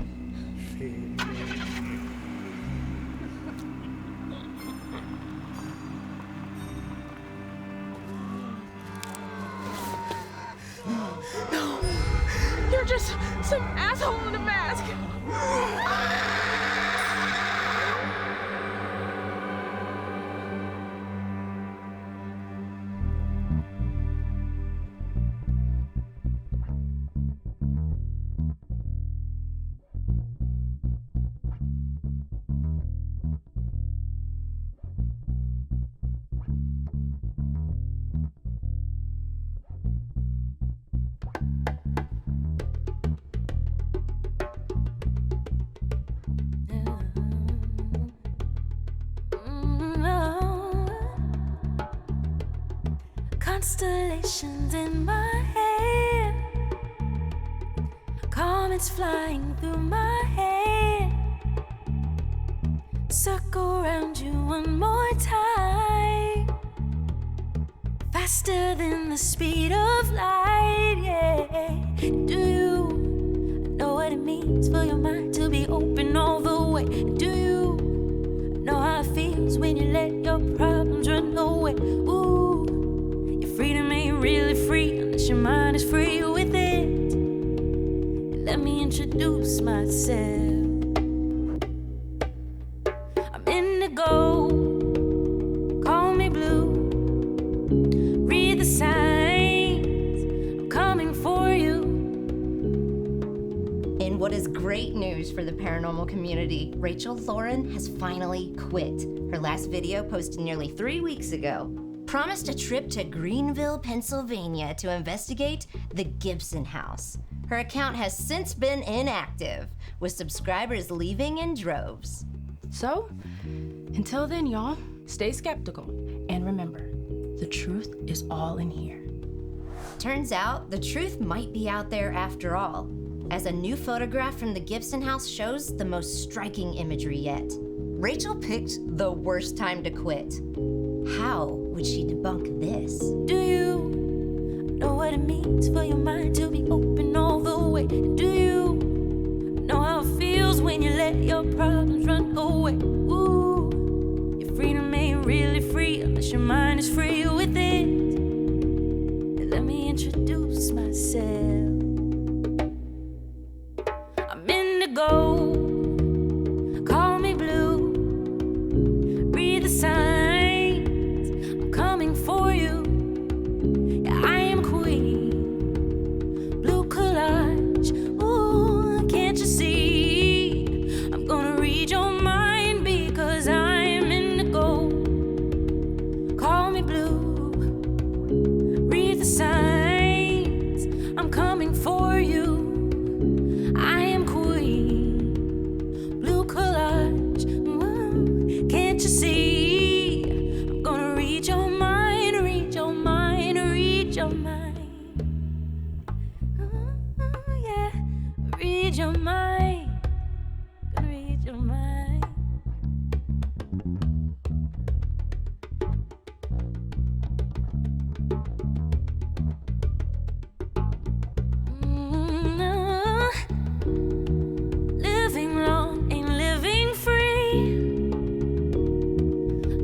No! You're just some asshole in a mask! Constellations in my head, comets flying through my head. Circle around you one more time, faster than the speed of light, yeah. Do you know what it means for your mind to be open all the way? Do you know how it feels when you let your problems run away? Ooh, your freedom ain't really free unless your mind is free with it. Let me introduce myself. I'm indigo, call me blue. Read the signs, I'm coming for you. In what is great news for the paranormal community, Rachel Lauren has finally quit. Her last video, posted nearly 3 weeks ago, promised a trip to Greenville, Pennsylvania to investigate the Gibson house. Her account has since been inactive, with subscribers leaving in droves. So, until then, y'all, stay skeptical. And remember, the truth is all in here. Turns out the truth might be out there after all, as a new photograph from the Gibson house shows the most striking imagery yet. Rachel picked the worst time to quit. How would she debunk this? Do you know what it means for your mind to be open all the way? Do you know how it feels when you let your problems run away? Ooh, your freedom ain't really free unless your mind is free with it. Let me introduce myself. I'm indigo, call me blue. Read the signs, I'm coming for you. Yeah, I am queen, blue collage. Ooh, can't you see? I'm gonna read your mind because I am indigo. Call me blue, read the signs, I'm coming for you. I am queen, blue collage. Ooh, can't you see? I'm gonna read your mind, read your mind, read your mind. Ooh, yeah, read your mind, gonna read your mind. Living long ain't living free.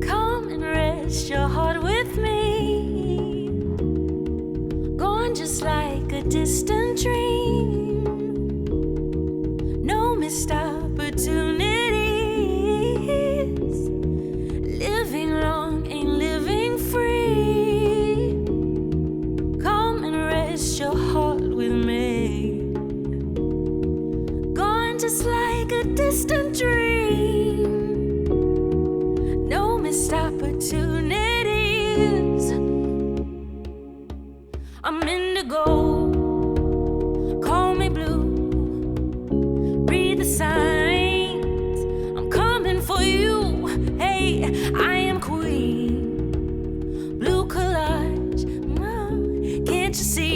Come and rest your heart with me. Gone just like a distant dream. No missed opportunities. Living long ain't living free. Come and rest your heart with me. Gone just like a distant dream. No missed opportunities. I'm indigo, call me blue. Read the signs, I'm coming for you. Hey, I am queen, blue collage. Can't you see?